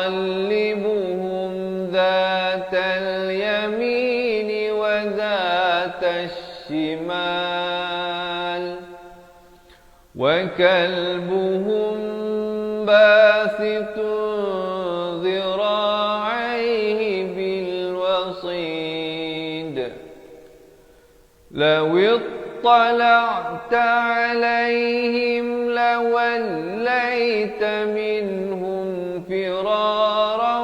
ذات اليمين وذات الشمال وكلبهم باسط ذراعيه بالوصيد لو اطلعت عليهم لوليت منهم فرارا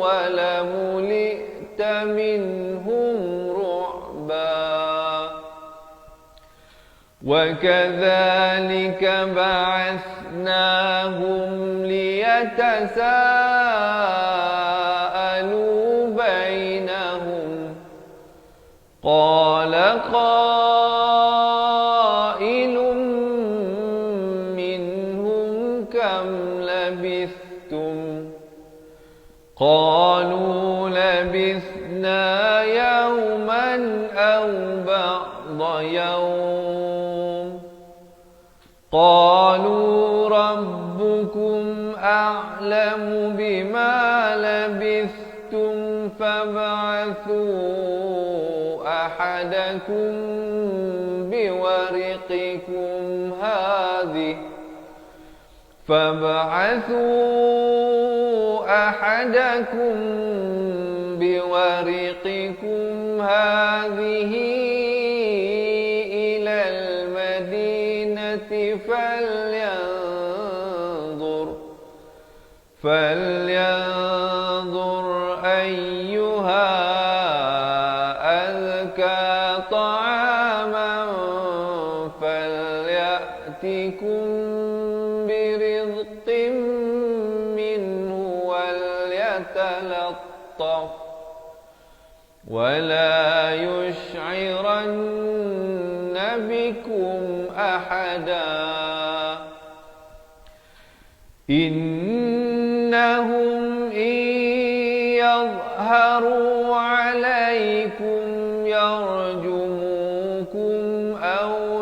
ولملئت منهم رعبا وكذلك بعثناهم ليتساءلوا بينهم قال قائل منهم كم لبثتم قالوا لبثنا يوما أو بعض يوم قالوا ربكم أعلم بما لبثتم فابعثوا أحدكم بورقكم هذه إلى المدينة فلينظر أيها أزكى طعاما فليأتكم برزق منه وليتلطف ولا يشعرن بكم أحدا إنهم إن يظهروا عليكم يرجموكم أو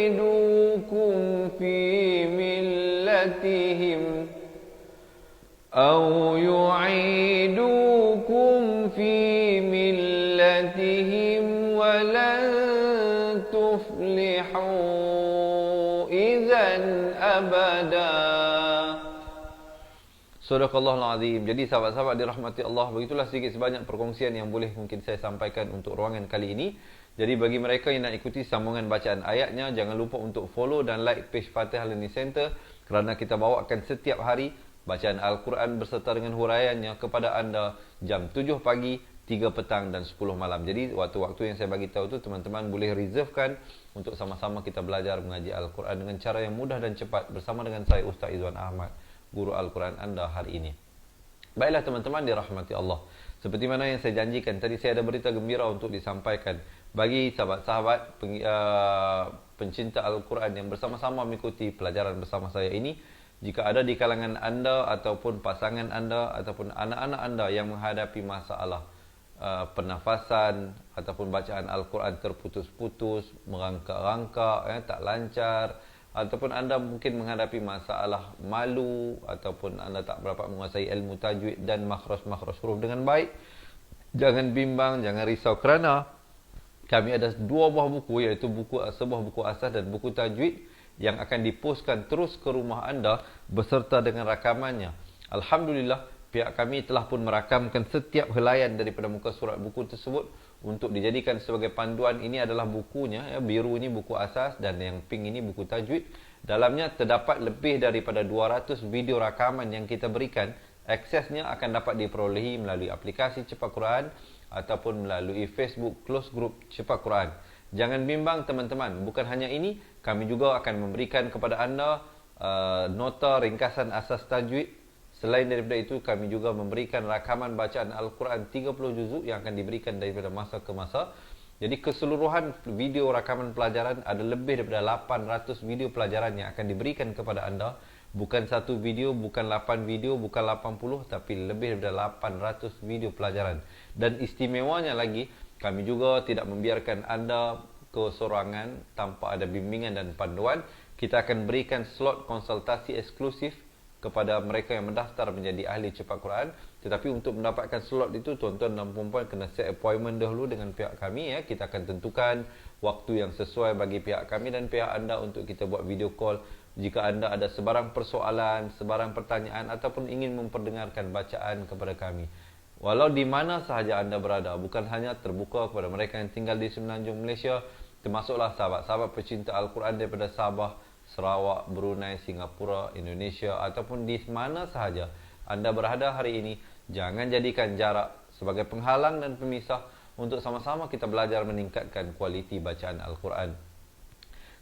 يعيدوكم في ملتهم ولن تفلحوا إذا أبدا. Sadaqallahul Azim. Jadi sahabat-sahabat dirahmati Allah, begitulah sedikit sebanyak perkongsian yang boleh mungkin saya sampaikan untuk ruangan kali ini. Jadi bagi mereka yang nak ikuti sambungan bacaan ayatnya, jangan lupa untuk follow dan like page Fatihah Learning Center, kerana kita bawakan setiap hari bacaan Al-Quran berserta dengan huraiannya kepada anda jam 7 pagi, 3 petang dan 10 malam. Jadi waktu-waktu yang saya bagi tahu tu teman-teman boleh reservekan untuk sama-sama kita belajar mengaji Al-Quran dengan cara yang mudah dan cepat bersama dengan saya Ustaz Izwan Ahmad, guru Al-Quran anda hari ini. Baiklah teman-teman dirahmati Allah. Seperti mana yang saya janjikan tadi, saya ada berita gembira untuk disampaikan bagi sahabat-sahabat pencinta Al-Quran yang bersama-sama mengikuti pelajaran bersama saya ini. Jika ada di kalangan anda ataupun pasangan anda ataupun anak-anak anda yang menghadapi masalah pernafasan ataupun bacaan Al-Quran terputus-putus, merangkak-rangkak, tak lancar, ataupun anda mungkin menghadapi masalah malu ataupun anda tak berapa menguasai ilmu tajwid dan makhraj-makhraj huruf dengan baik, jangan bimbang, jangan risau, kerana kami ada dua buah buku, iaitu sebuah buku asas dan buku tajwid yang akan dipostkan terus ke rumah anda beserta dengan rakamannya. Alhamdulillah, pihak kami telah pun merakamkan setiap helaian daripada muka surat buku tersebut untuk dijadikan sebagai panduan. Ini adalah bukunya, ya, biru ini buku asas dan yang pink ini buku tajwid. Dalamnya terdapat lebih daripada 200 video rakaman yang kita berikan. Aksesnya akan dapat diperolehi melalui aplikasi Cepat Quran ataupun melalui Facebook Close Group Cepat Quran. Jangan bimbang teman-teman, bukan hanya ini, kami juga akan memberikan kepada anda nota ringkasan asas tajwid. Selain daripada itu, kami juga memberikan rakaman bacaan Al-Quran 30 juzuk yang akan diberikan daripada masa ke masa. Jadi keseluruhan video rakaman pelajaran ada lebih daripada 800 video pelajaran yang akan diberikan kepada anda. Bukan satu video, bukan 8 video, bukan 80, tapi lebih daripada 800 video pelajaran. Dan istimewanya lagi, kami juga tidak membiarkan anda kesorangan tanpa ada bimbingan dan panduan. Kita akan berikan slot konsultasi eksklusif kepada mereka yang mendaftar menjadi ahli cepat Quran. Tetapi untuk mendapatkan slot itu, tuan-tuan dan puan-puan kena set appointment dahulu dengan pihak kami ya. Kita akan tentukan waktu yang sesuai bagi pihak kami dan pihak anda untuk kita buat video call. Jika anda ada sebarang persoalan, sebarang pertanyaan ataupun ingin memperdengarkan bacaan kepada kami, walau di mana sahaja anda berada, bukan hanya terbuka kepada mereka yang tinggal di Semenanjung Malaysia, termasuklah sahabat-sahabat pecinta Al-Quran daripada Sabah, Sarawak, Brunei, Singapura, Indonesia ataupun di mana sahaja anda berada hari ini. Jangan jadikan jarak sebagai penghalang dan pemisah untuk sama-sama kita belajar meningkatkan kualiti bacaan Al-Quran.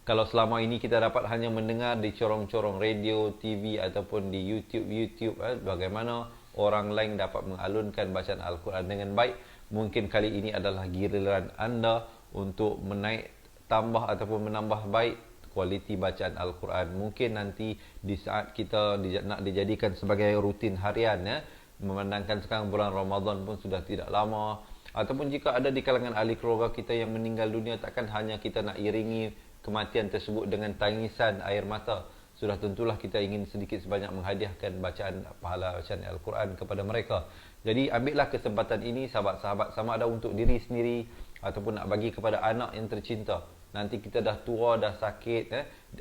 Kalau selama ini kita dapat hanya mendengar di corong-corong radio, TV ataupun di YouTube, bagaimana orang lain dapat mengalunkan bacaan Al-Quran dengan baik, mungkin kali ini adalah giliran anda untuk menaik tambah ataupun menambah baik kualiti bacaan Al-Quran. Mungkin nanti di saat kita nak dijadikan sebagai rutin harian ya, memandangkan sekarang bulan Ramadan pun sudah tidak lama, ataupun jika ada di kalangan ahli keluarga kita yang meninggal dunia, takkan hanya kita nak iringi kematian tersebut dengan tangisan air mata. Sudah tentulah kita ingin sedikit sebanyak menghadiahkan bacaan pahala bacaan Al-Quran kepada mereka. Jadi ambillah kesempatan ini sahabat-sahabat, sama ada untuk diri sendiri ataupun nak bagi kepada anak yang tercinta. Nanti kita dah tua, dah sakit,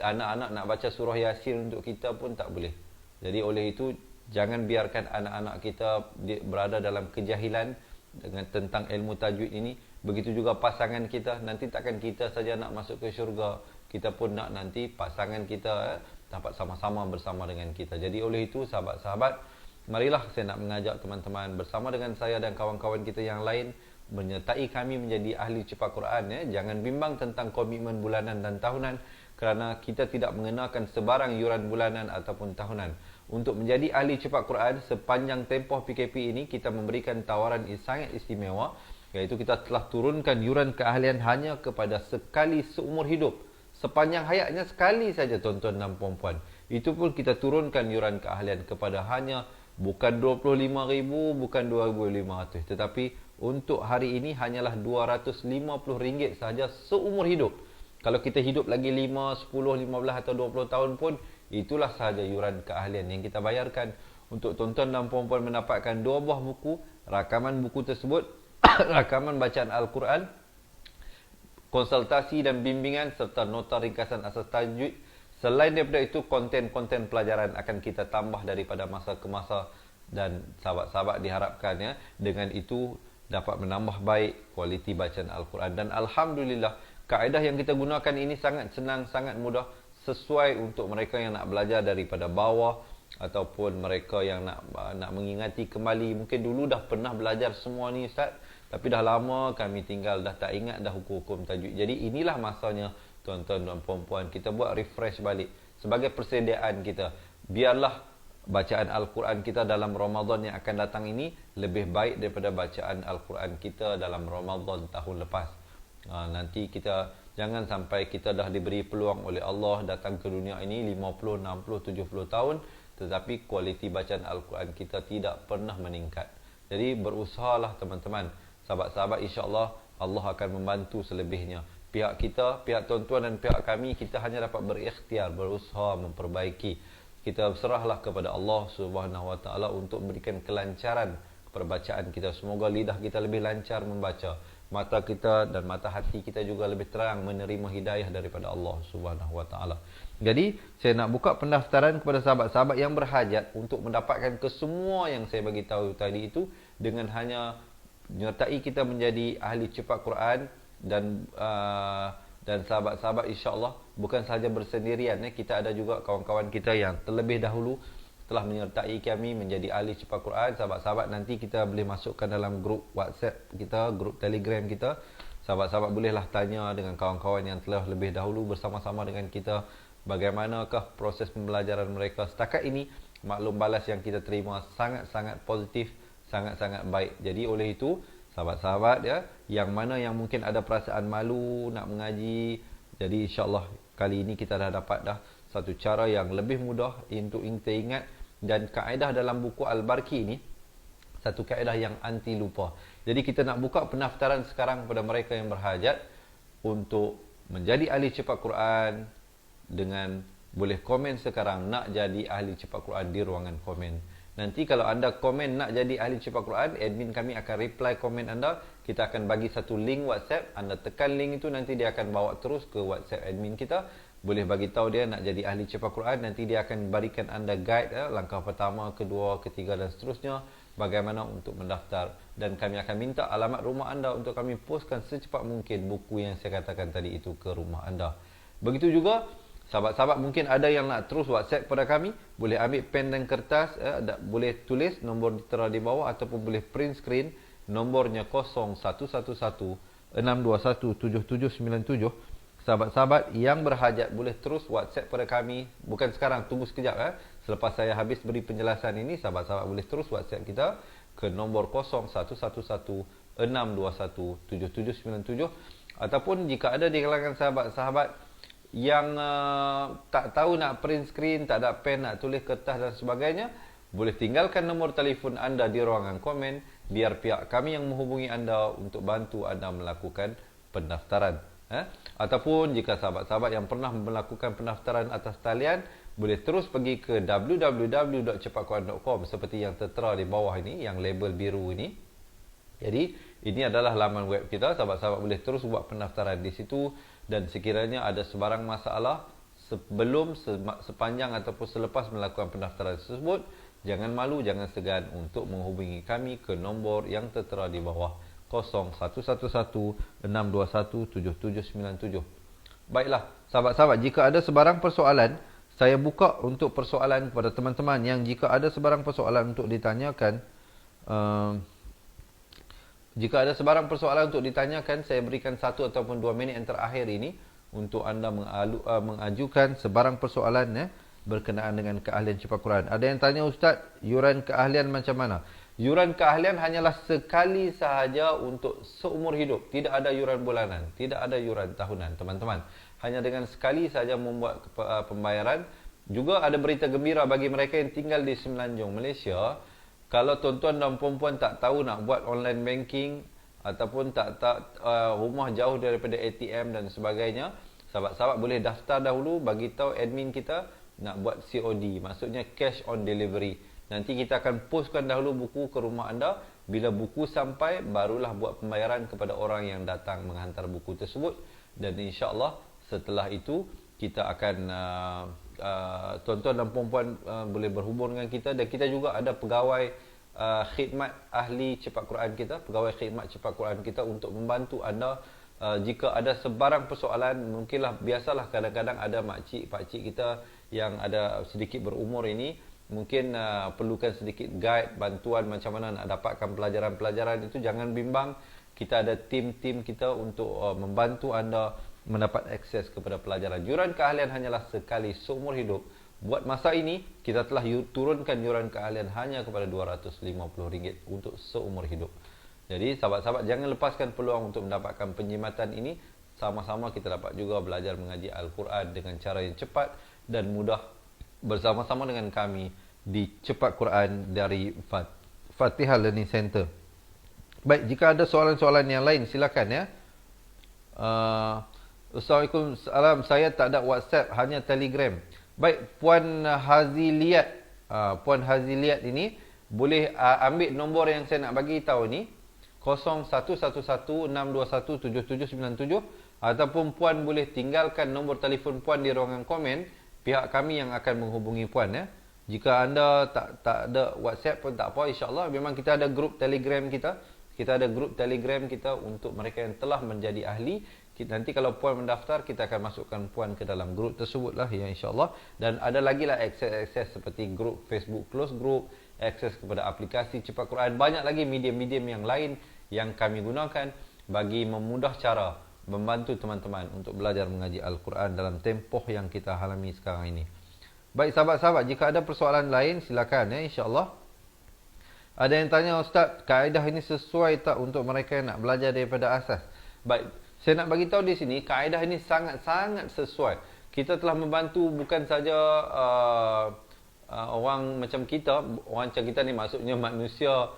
anak-anak nak baca surah Yasin untuk kita pun tak boleh. Jadi oleh itu, jangan biarkan anak-anak kita berada dalam kejahilan dengan tentang ilmu tajwid ini. Begitu juga pasangan kita, nanti takkan kita saja nak masuk ke syurga, kita pun nak nanti pasangan kita dapat sama-sama bersama dengan kita. Jadi oleh itu sahabat-sahabat, marilah saya nak mengajak teman-teman bersama dengan saya dan kawan-kawan kita yang lain menyertai kami menjadi ahli cepat Quran ya. Jangan bimbang tentang komitmen bulanan dan tahunan, kerana kita tidak mengenakan sebarang yuran bulanan ataupun tahunan. Untuk menjadi ahli cepat Quran sepanjang tempoh PKP ini, kita memberikan tawaran sangat istimewa, iaitu kita telah turunkan yuran keahlian hanya kepada sekali seumur hidup. Sepanjang hayatnya sekali saja tuan-tuan dan puan-puan. Itu pun kita turunkan yuran keahlian kepada hanya bukan 25,000, bukan 2,500, tetapi untuk hari ini hanyalah RM250 sahaja seumur hidup. Kalau kita hidup lagi 5, 10, 15 atau 20 tahun pun, itulah sahaja yuran keahlian yang kita bayarkan untuk tuan-tuan dan puan-puan mendapatkan 2 buah buku, rakaman buku tersebut, rakaman bacaan Al-Quran, konsultasi dan bimbingan serta nota ringkasan asas tajwid. Selain daripada itu, konten-konten pelajaran akan kita tambah daripada masa ke masa, dan sahabat-sahabat diharapkan ya, dengan itu dapat menambah baik kualiti bacaan Al-Quran. Dan Alhamdulillah, kaedah yang kita gunakan ini sangat senang, sangat mudah, sesuai untuk mereka yang nak belajar daripada bawah ataupun mereka yang nak mengingati kembali. Mungkin dulu dah pernah belajar semua ni Ustaz, tapi dah lama kami tinggal, dah tak ingat dah hukum-hukum tajwid. Jadi inilah masanya tuan-tuan dan puan-puan, kita buat refresh balik sebagai persediaan kita. Biarlah bacaan Al-Quran kita dalam Ramadan yang akan datang ini lebih baik daripada bacaan Al-Quran kita dalam Ramadan tahun lepas. Nanti kita jangan sampai kita dah diberi peluang oleh Allah datang ke dunia ini 50, 60, 70 tahun, tetapi kualiti bacaan Al-Quran kita tidak pernah meningkat. Jadi berusahalah teman-teman, sahabat-sahabat, insya-Allah Allah akan membantu selebihnya. Pihak kita, pihak tuan-tuan dan pihak kami, kita hanya dapat berikhtiar, berusaha memperbaiki. Kita serahlah kepada Allah Subhanahu Wa Taala untuk memberikan kelancaran kepada bacaan kita. Semoga lidah kita lebih lancar membaca, mata kita dan mata hati kita juga lebih terang menerima hidayah daripada Allah Subhanahu Wa Taala. Jadi, saya nak buka pendaftaran kepada sahabat-sahabat yang berhajat untuk mendapatkan kesemua yang saya bagi tahu tadi itu, dengan hanya menyertai kita menjadi ahli cepat Quran. Dan sahabat-sahabat insya-Allah bukan sahaja bersendirian, kita ada juga kawan-kawan kita yang terlebih dahulu telah menyertai kami menjadi ahli cepat Quran. Sahabat-sahabat, nanti kita boleh masukkan dalam grup WhatsApp kita, grup Telegram kita. Sahabat-sahabat bolehlah tanya dengan kawan-kawan yang telah lebih dahulu bersama-sama dengan kita, bagaimanakah proses pembelajaran mereka. Setakat ini maklum balas yang kita terima sangat-sangat positif, sangat-sangat baik. Jadi oleh itu, sahabat-sahabat ya, yang mana yang mungkin ada perasaan malu nak mengaji. Jadi insya-Allah kali ini kita dah dapat dah satu cara yang lebih mudah untuk kita ingat, dan kaedah dalam buku Al-Barqi ni satu kaedah yang anti lupa. Jadi kita nak buka pendaftaran sekarang kepada mereka yang berhajat untuk menjadi ahli cepat Quran, dengan boleh komen sekarang nak jadi ahli cepat Quran di ruangan komen. Nanti kalau anda komen nak jadi ahli cepat Quran, admin kami akan reply komen anda. Kita akan bagi satu link WhatsApp. Anda tekan link itu, nanti dia akan bawa terus ke WhatsApp admin kita. Boleh bagi tahu dia nak jadi ahli cepat Quran. Nanti dia akan berikan anda guide langkah pertama, kedua, ketiga dan seterusnya, bagaimana untuk mendaftar. Dan kami akan minta alamat rumah anda untuk kami postkan secepat mungkin buku yang saya katakan tadi itu ke rumah anda. Begitu juga sahabat-sahabat mungkin ada yang nak terus WhatsApp pada kami, boleh ambil pen dan kertas, boleh tulis nombor ditera di bawah ataupun boleh print screen. Nombornya 0111-621-7797. Sahabat-sahabat yang berhajat boleh terus WhatsApp pada kami. Bukan sekarang, tunggu sekejap. Selepas saya habis beri penjelasan ini, sahabat-sahabat boleh terus WhatsApp kita ke nombor 0111-621-7797. Ataupun jika ada di kalangan sahabat-sahabat yang tak tahu nak print screen, tak ada pen, nak tulis kertas dan sebagainya, boleh tinggalkan nombor telefon anda di ruangan komen, biar pihak kami yang menghubungi anda untuk bantu anda melakukan pendaftaran. Ataupun jika sahabat-sahabat yang pernah melakukan pendaftaran atas talian, boleh terus pergi ke www.cepatquran.com seperti yang tertera di bawah ini, yang label biru ini. Jadi ini adalah laman web kita. Sahabat-sahabat boleh terus buat pendaftaran di situ. Dan sekiranya ada sebarang masalah sebelum, sepanjang ataupun selepas melakukan pendaftaran tersebut, jangan malu, jangan segan untuk menghubungi kami ke nombor yang tertera di bawah 0111-621-7797. Baiklah sahabat-sahabat, jika ada sebarang persoalan, saya buka untuk persoalan kepada teman-teman yang jika ada sebarang persoalan untuk ditanyakan. Jika ada sebarang persoalan untuk ditanyakan, saya berikan 1 ataupun 2 minit yang terakhir ini untuk anda mengajukan sebarang persoalan berkenaan dengan keahlian cepat Quran. Ada yang tanya, Ustaz, yuran keahlian macam mana? Yuran keahlian hanyalah sekali sahaja untuk seumur hidup. Tidak ada yuran bulanan, tidak ada yuran tahunan, teman-teman. Hanya dengan sekali sahaja membuat pembayaran. Juga ada berita gembira bagi mereka yang tinggal di Semenanjung, Malaysia. Kalau tuan-tuan dan puan-puan tak tahu nak buat online banking, ataupun tak rumah jauh daripada ATM dan sebagainya, sahabat-sahabat boleh daftar dahulu, bagi tahu admin kita nak buat COD, maksudnya cash on delivery. Nanti kita akan postkan dahulu buku ke rumah anda. Bila buku sampai, barulah buat pembayaran kepada orang yang datang menghantar buku tersebut. Dan insya-Allah setelah itu kita akan tuan-tuan dan puan-puan boleh berhubung dengan kita. Dan kita juga ada pegawai khidmat ahli cepat Quran kita, pegawai khidmat cepat Quran kita untuk membantu anda. Jika ada sebarang persoalan, mungkinlah biasalah kadang-kadang ada makcik, pakcik kita yang ada sedikit berumur ini, mungkin perlukan sedikit guide, bantuan macam mana nak dapatkan pelajaran-pelajaran itu. Jangan bimbang, kita ada tim-tim kita untuk membantu anda mendapat akses kepada pelajaran. Yuran keahlian hanyalah sekali seumur hidup. Buat masa ini, kita telah turunkan yuran keahlian hanya kepada RM250 untuk seumur hidup. Jadi sahabat-sahabat, jangan lepaskan peluang untuk mendapatkan penjimatan ini. Sama-sama kita dapat juga belajar mengaji Al-Quran dengan cara yang cepat dan mudah bersama-sama dengan kami di Cepat Quran dari Fatihah Learning Center. Baik, jika ada soalan-soalan yang lain, silakan ya. Assalamualaikum, salam. Saya tak ada WhatsApp, hanya Telegram. Baik, Puan Haziliat. Puan Haziliat ini boleh ambil nombor yang saya nak bagi tahu ni, 0111-621-7797, ataupun puan boleh tinggalkan nombor telefon puan di ruangan komen. Pihak kami yang akan menghubungi puan ya. Jika anda tak ada WhatsApp pun tak apa, insya-Allah memang kita ada grup Telegram kita. Kita ada grup Telegram kita untuk mereka yang telah menjadi ahli. Nanti kalau puan mendaftar, kita akan masukkan puan ke dalam grup tersebut lah ya, insya-Allah. Dan ada lagi lah akses seperti grup Facebook Close Group, akses kepada aplikasi Cepat Quran. Banyak lagi medium-medium yang lain yang kami gunakan bagi memudah cara membantu teman-teman untuk belajar mengaji Al-Quran dalam tempoh yang kita alami sekarang ini. Baik sahabat-sahabat, jika ada persoalan lain silakan ya, insya-Allah. Ada yang tanya, Ustaz, kaedah ini sesuai tak untuk mereka yang nak belajar daripada asas? Baik, saya nak bagi tahu di sini, kaedah ini sangat-sangat sesuai. Kita telah membantu bukan saja orang macam kita, orang macam kita ni maksudnya manusia,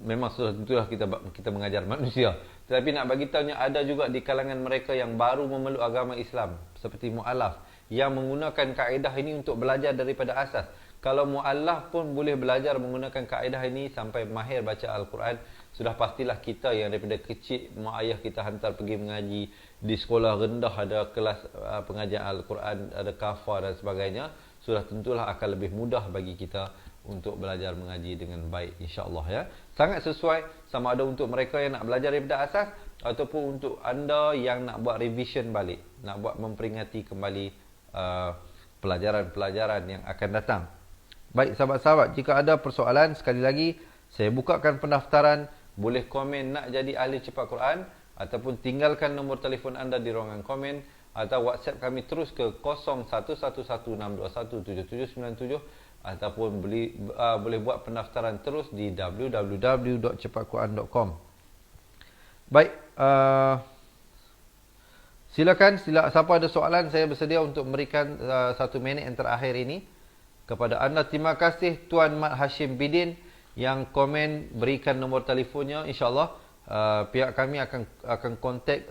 memang sudah tentulah kita mengajar manusia. Tetapi nak bagi tahunya ada juga di kalangan mereka yang baru memeluk agama Islam, seperti mu'alaf, yang menggunakan kaedah ini untuk belajar daripada asas. Kalau mu'allaf pun boleh belajar menggunakan kaedah ini sampai mahir baca Al-Quran, sudah pastilah kita yang daripada kecil mak ayah kita hantar pergi mengaji di sekolah rendah, ada kelas pengajian Al-Quran, ada kafar dan sebagainya, sudah tentulah akan lebih mudah bagi kita untuk belajar mengaji dengan baik, insya-Allah ya. Sangat sesuai sama ada untuk mereka yang nak belajar daripada asas ataupun untuk anda yang nak buat revision balik, nak buat memperingati kembali pelajaran-pelajaran yang akan datang. Baik sahabat-sahabat, jika ada persoalan, sekali lagi saya bukakan pendaftaran, boleh komen nak jadi ahli cepat Quran ataupun tinggalkan nombor telefon anda di ruangan komen atau WhatsApp kami terus ke 011162179797 ataupun boleh buat pendaftaran terus di www.cepatquran.com. Baik, silakan siapa ada soalan, saya bersedia untuk memberikan 1 minit yang terakhir ini kepada anda. Terima kasih Tuan Mat Hashim Bidin yang komen berikan nombor telefonnya. InsyaAllah pihak kami akan kontak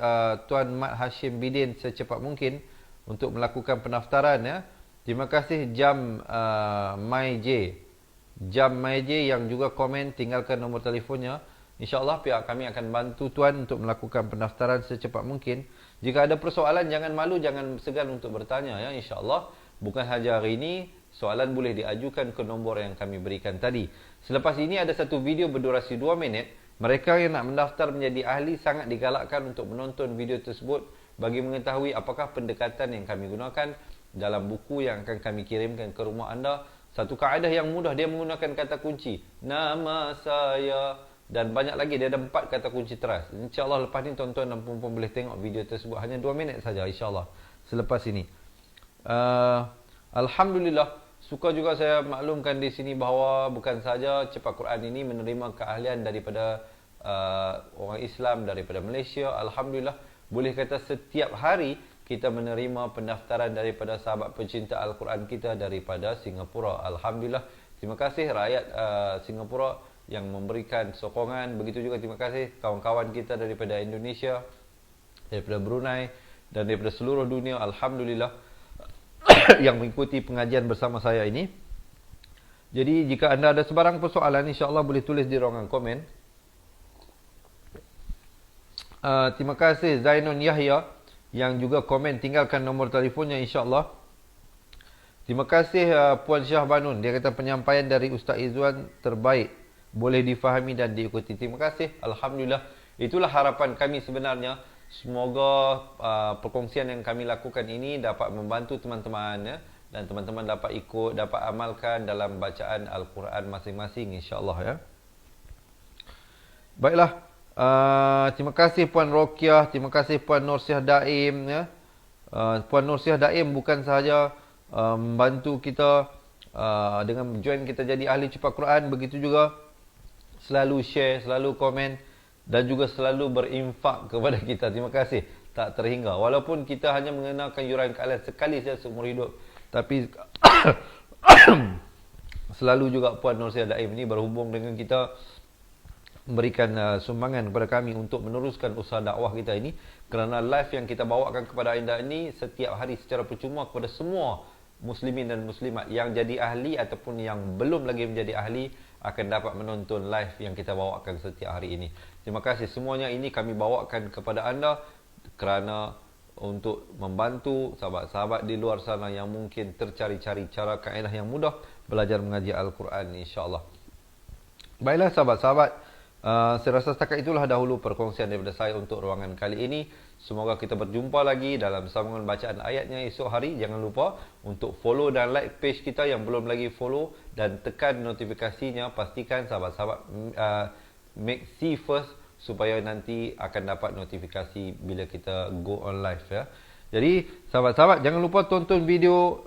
Tuan Mat Hashim Bidin secepat mungkin untuk melakukan pendaftaran ya. Terima kasih Jam MyJ yang juga komen, tinggalkan nombor telefonnya. InsyaAllah pihak kami akan bantu Tuan untuk melakukan pendaftaran secepat mungkin. Jika ada persoalan, jangan malu, jangan segan untuk bertanya ya. InsyaAllah bukan sahaja hari ini, soalan boleh diajukan ke nombor yang kami berikan tadi. Selepas ini ada satu video berdurasi 2 minit. Mereka yang nak mendaftar menjadi ahli sangat digalakkan untuk menonton video tersebut bagi mengetahui apakah pendekatan yang kami gunakan dalam buku yang akan kami kirimkan ke rumah anda. Satu kaedah yang mudah, dia menggunakan kata kunci nama saya dan banyak lagi. Dia ada 4 kata kunci teras. InsyaAllah lepas ni tuan-tuan dan puan-puan boleh tengok video tersebut. Hanya 2 minit saja insyaAllah selepas ini. Alhamdulillah, suka juga saya maklumkan di sini bahawa bukan saja Cepat Quran ini menerima keahlian daripada orang Islam daripada Malaysia. Alhamdulillah, boleh kata setiap hari kita menerima pendaftaran daripada sahabat pencinta Al-Quran kita daripada Singapura. Alhamdulillah, terima kasih rakyat Singapura yang memberikan sokongan. Begitu juga terima kasih kawan-kawan kita daripada Indonesia, daripada Brunei dan daripada seluruh dunia. Alhamdulillah yang mengikuti pengajian bersama saya ini. Jadi jika anda ada sebarang persoalan, insya-Allah boleh tulis di ruangan komen. Terima kasih Zainun Yahya yang juga komen, tinggalkan nombor telefonnya insya-Allah. Terima kasih Puan Syah Banun, dia kata penyampaian dari Ustaz Izzuan terbaik, boleh difahami dan diikuti. Terima kasih. Alhamdulillah, itulah harapan kami sebenarnya. Semoga perkongsian yang kami lakukan ini dapat membantu teman-teman ya, dan teman-teman dapat ikut, dapat amalkan dalam bacaan Al-Quran masing-masing insya-Allah ya. Baiklah, terima kasih Puan Rokiah, terima kasih Puan Nursiah Daim ya. Puan Nursiah Daim bukan sahaja membantu kita dengan join kita jadi ahli cepat Quran, begitu juga selalu share, selalu komen dan juga selalu berinfak kepada kita. Terima kasih, tak terhingga. Walaupun kita hanya mengenakan yuran kalian sekali saja seumur hidup, tapi selalu juga Puan Nursiah Daim ini berhubung dengan kita, memberikan sumbangan kepada kami untuk meneruskan usaha dakwah kita ini. Kerana live yang kita bawakan kepada anda ini setiap hari secara percuma kepada semua muslimin dan muslimat yang jadi ahli ataupun yang belum lagi menjadi ahli akan dapat menonton live yang kita bawakan setiap hari ini. Terima kasih semuanya. Ini kami bawakan kepada anda kerana untuk membantu sahabat-sahabat di luar sana yang mungkin tercari-cari cara kaedah yang mudah belajar mengaji Al-Quran insya-Allah. Baiklah sahabat-sahabat, saya rasa setakat itulah dahulu perkongsian daripada saya untuk ruangan kali ini. Semoga kita berjumpa lagi dalam sambungan bacaan ayatnya esok hari. Jangan lupa untuk follow dan like page kita yang belum lagi follow, dan tekan notifikasinya. Pastikan sahabat-sahabat make see first supaya nanti akan dapat notifikasi bila kita go on live ya. Jadi sahabat-sahabat jangan lupa tonton video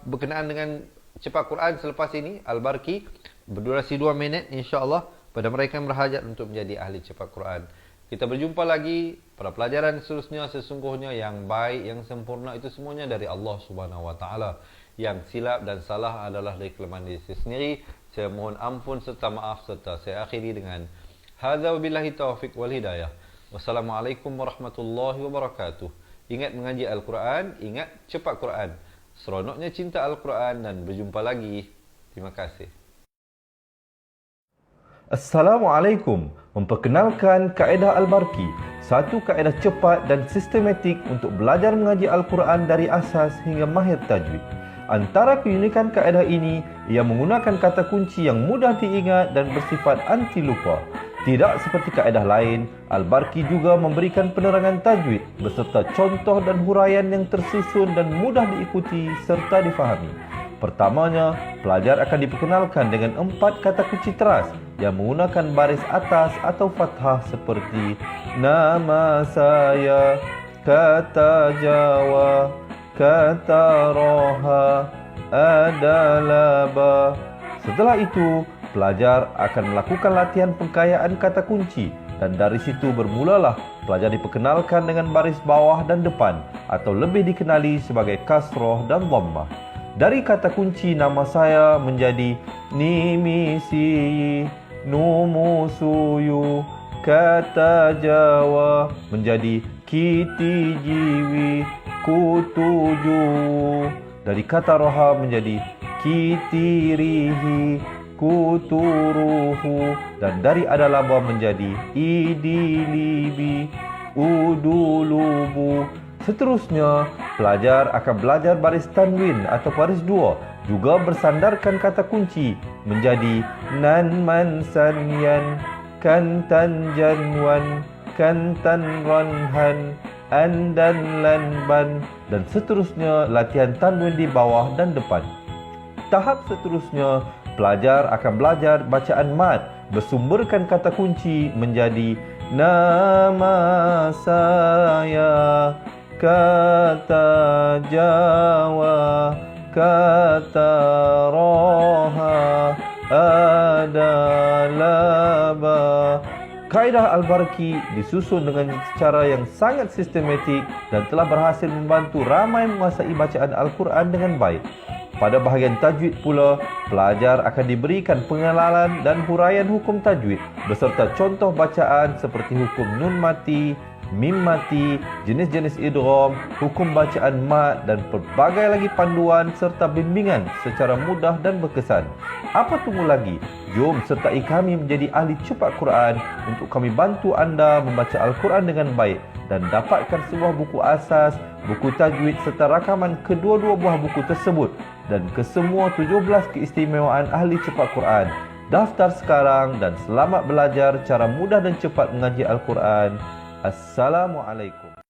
berkenaan dengan Cepat Quran selepas ini, Al-Barki. berdurasi 2 minit insya-Allah pada mereka yang berhajat untuk menjadi ahli cepat Quran. Kita berjumpa lagi pada pelajaran seterusnya. Sesungguhnya yang baik, yang sempurna itu semuanya dari Allah Subhanahu Wa Taala. Yang silap dan salah adalah dari kelemahan diri saya sendiri. Saya mohon ampun serta maaf, serta saya akhiri dengan hadza wabillahi taufiq wal hidayah. Wassalamualaikum warahmatullahi wabarakatuh. Ingat mengaji Al-Quran, ingat cepat Quran. Seronoknya cinta Al-Quran dan berjumpa lagi. Terima kasih. Assalamualaikum. Memperkenalkan kaedah Al-Barki, satu kaedah cepat dan sistematik untuk belajar mengaji Al-Quran dari asas hingga mahir tajwid. Antara keunikan kaedah ini, ia menggunakan kata kunci yang mudah diingat dan bersifat anti lupa. Tidak seperti kaedah lain, Al-Barki juga memberikan penerangan tajwid beserta contoh dan huraian yang tersusun dan mudah diikuti serta difahami. Pertamanya, pelajar akan diperkenalkan dengan 4 kata kunci teras yang menggunakan baris atas atau fathah seperti nama saya, kata Jawa, kata Roha, adalah ba. Setelah itu, pelajar akan melakukan latihan pengkayaan kata kunci dan dari situ bermulalah pelajar diperkenalkan dengan baris bawah dan depan atau lebih dikenali sebagai kasroh dan dhammah. Dari kata kunci nama saya menjadi nimisi, numusuyu, kata Jawa menjadi kiti jiwi, kutuju. Dari kata roha menjadi kitirihi, kuturuhu. Dan dari adalaba menjadi idilibi, udulubu. Seterusnya, pelajar akan belajar baris tanwin atau baris dua, juga bersandarkan kata kunci menjadi nan man sanyan, kantan janwan, kantan ranhan, andan lanban, dan seterusnya latihan tanwin di bawah dan depan. Tahap seterusnya, pelajar akan belajar bacaan mad bersumberkan kata kunci menjadi nama saya, kata Jawa, kata Roha, adalah ba. Kaedah Al-Barki disusun dengan cara yang sangat sistematik dan telah berhasil membantu ramai menguasai bacaan Al-Quran dengan baik. Pada bahagian tajwid pula, pelajar akan diberikan pengenalan dan huraian hukum tajwid beserta contoh bacaan seperti hukum nun mati, mim mati, jenis-jenis idgham, hukum bacaan mat dan pelbagai lagi panduan serta bimbingan secara mudah dan berkesan. Apa tunggu lagi? Jom sertai kami menjadi ahli cepat Quran untuk kami bantu anda membaca Al-Quran dengan baik dan dapatkan sebuah buku asas, buku tajwid serta rakaman kedua-dua buah buku tersebut dan kesemua 17 keistimewaan ahli cepat Quran. Daftar sekarang dan selamat belajar cara mudah dan cepat mengaji Al-Quran. Assalamualaikum.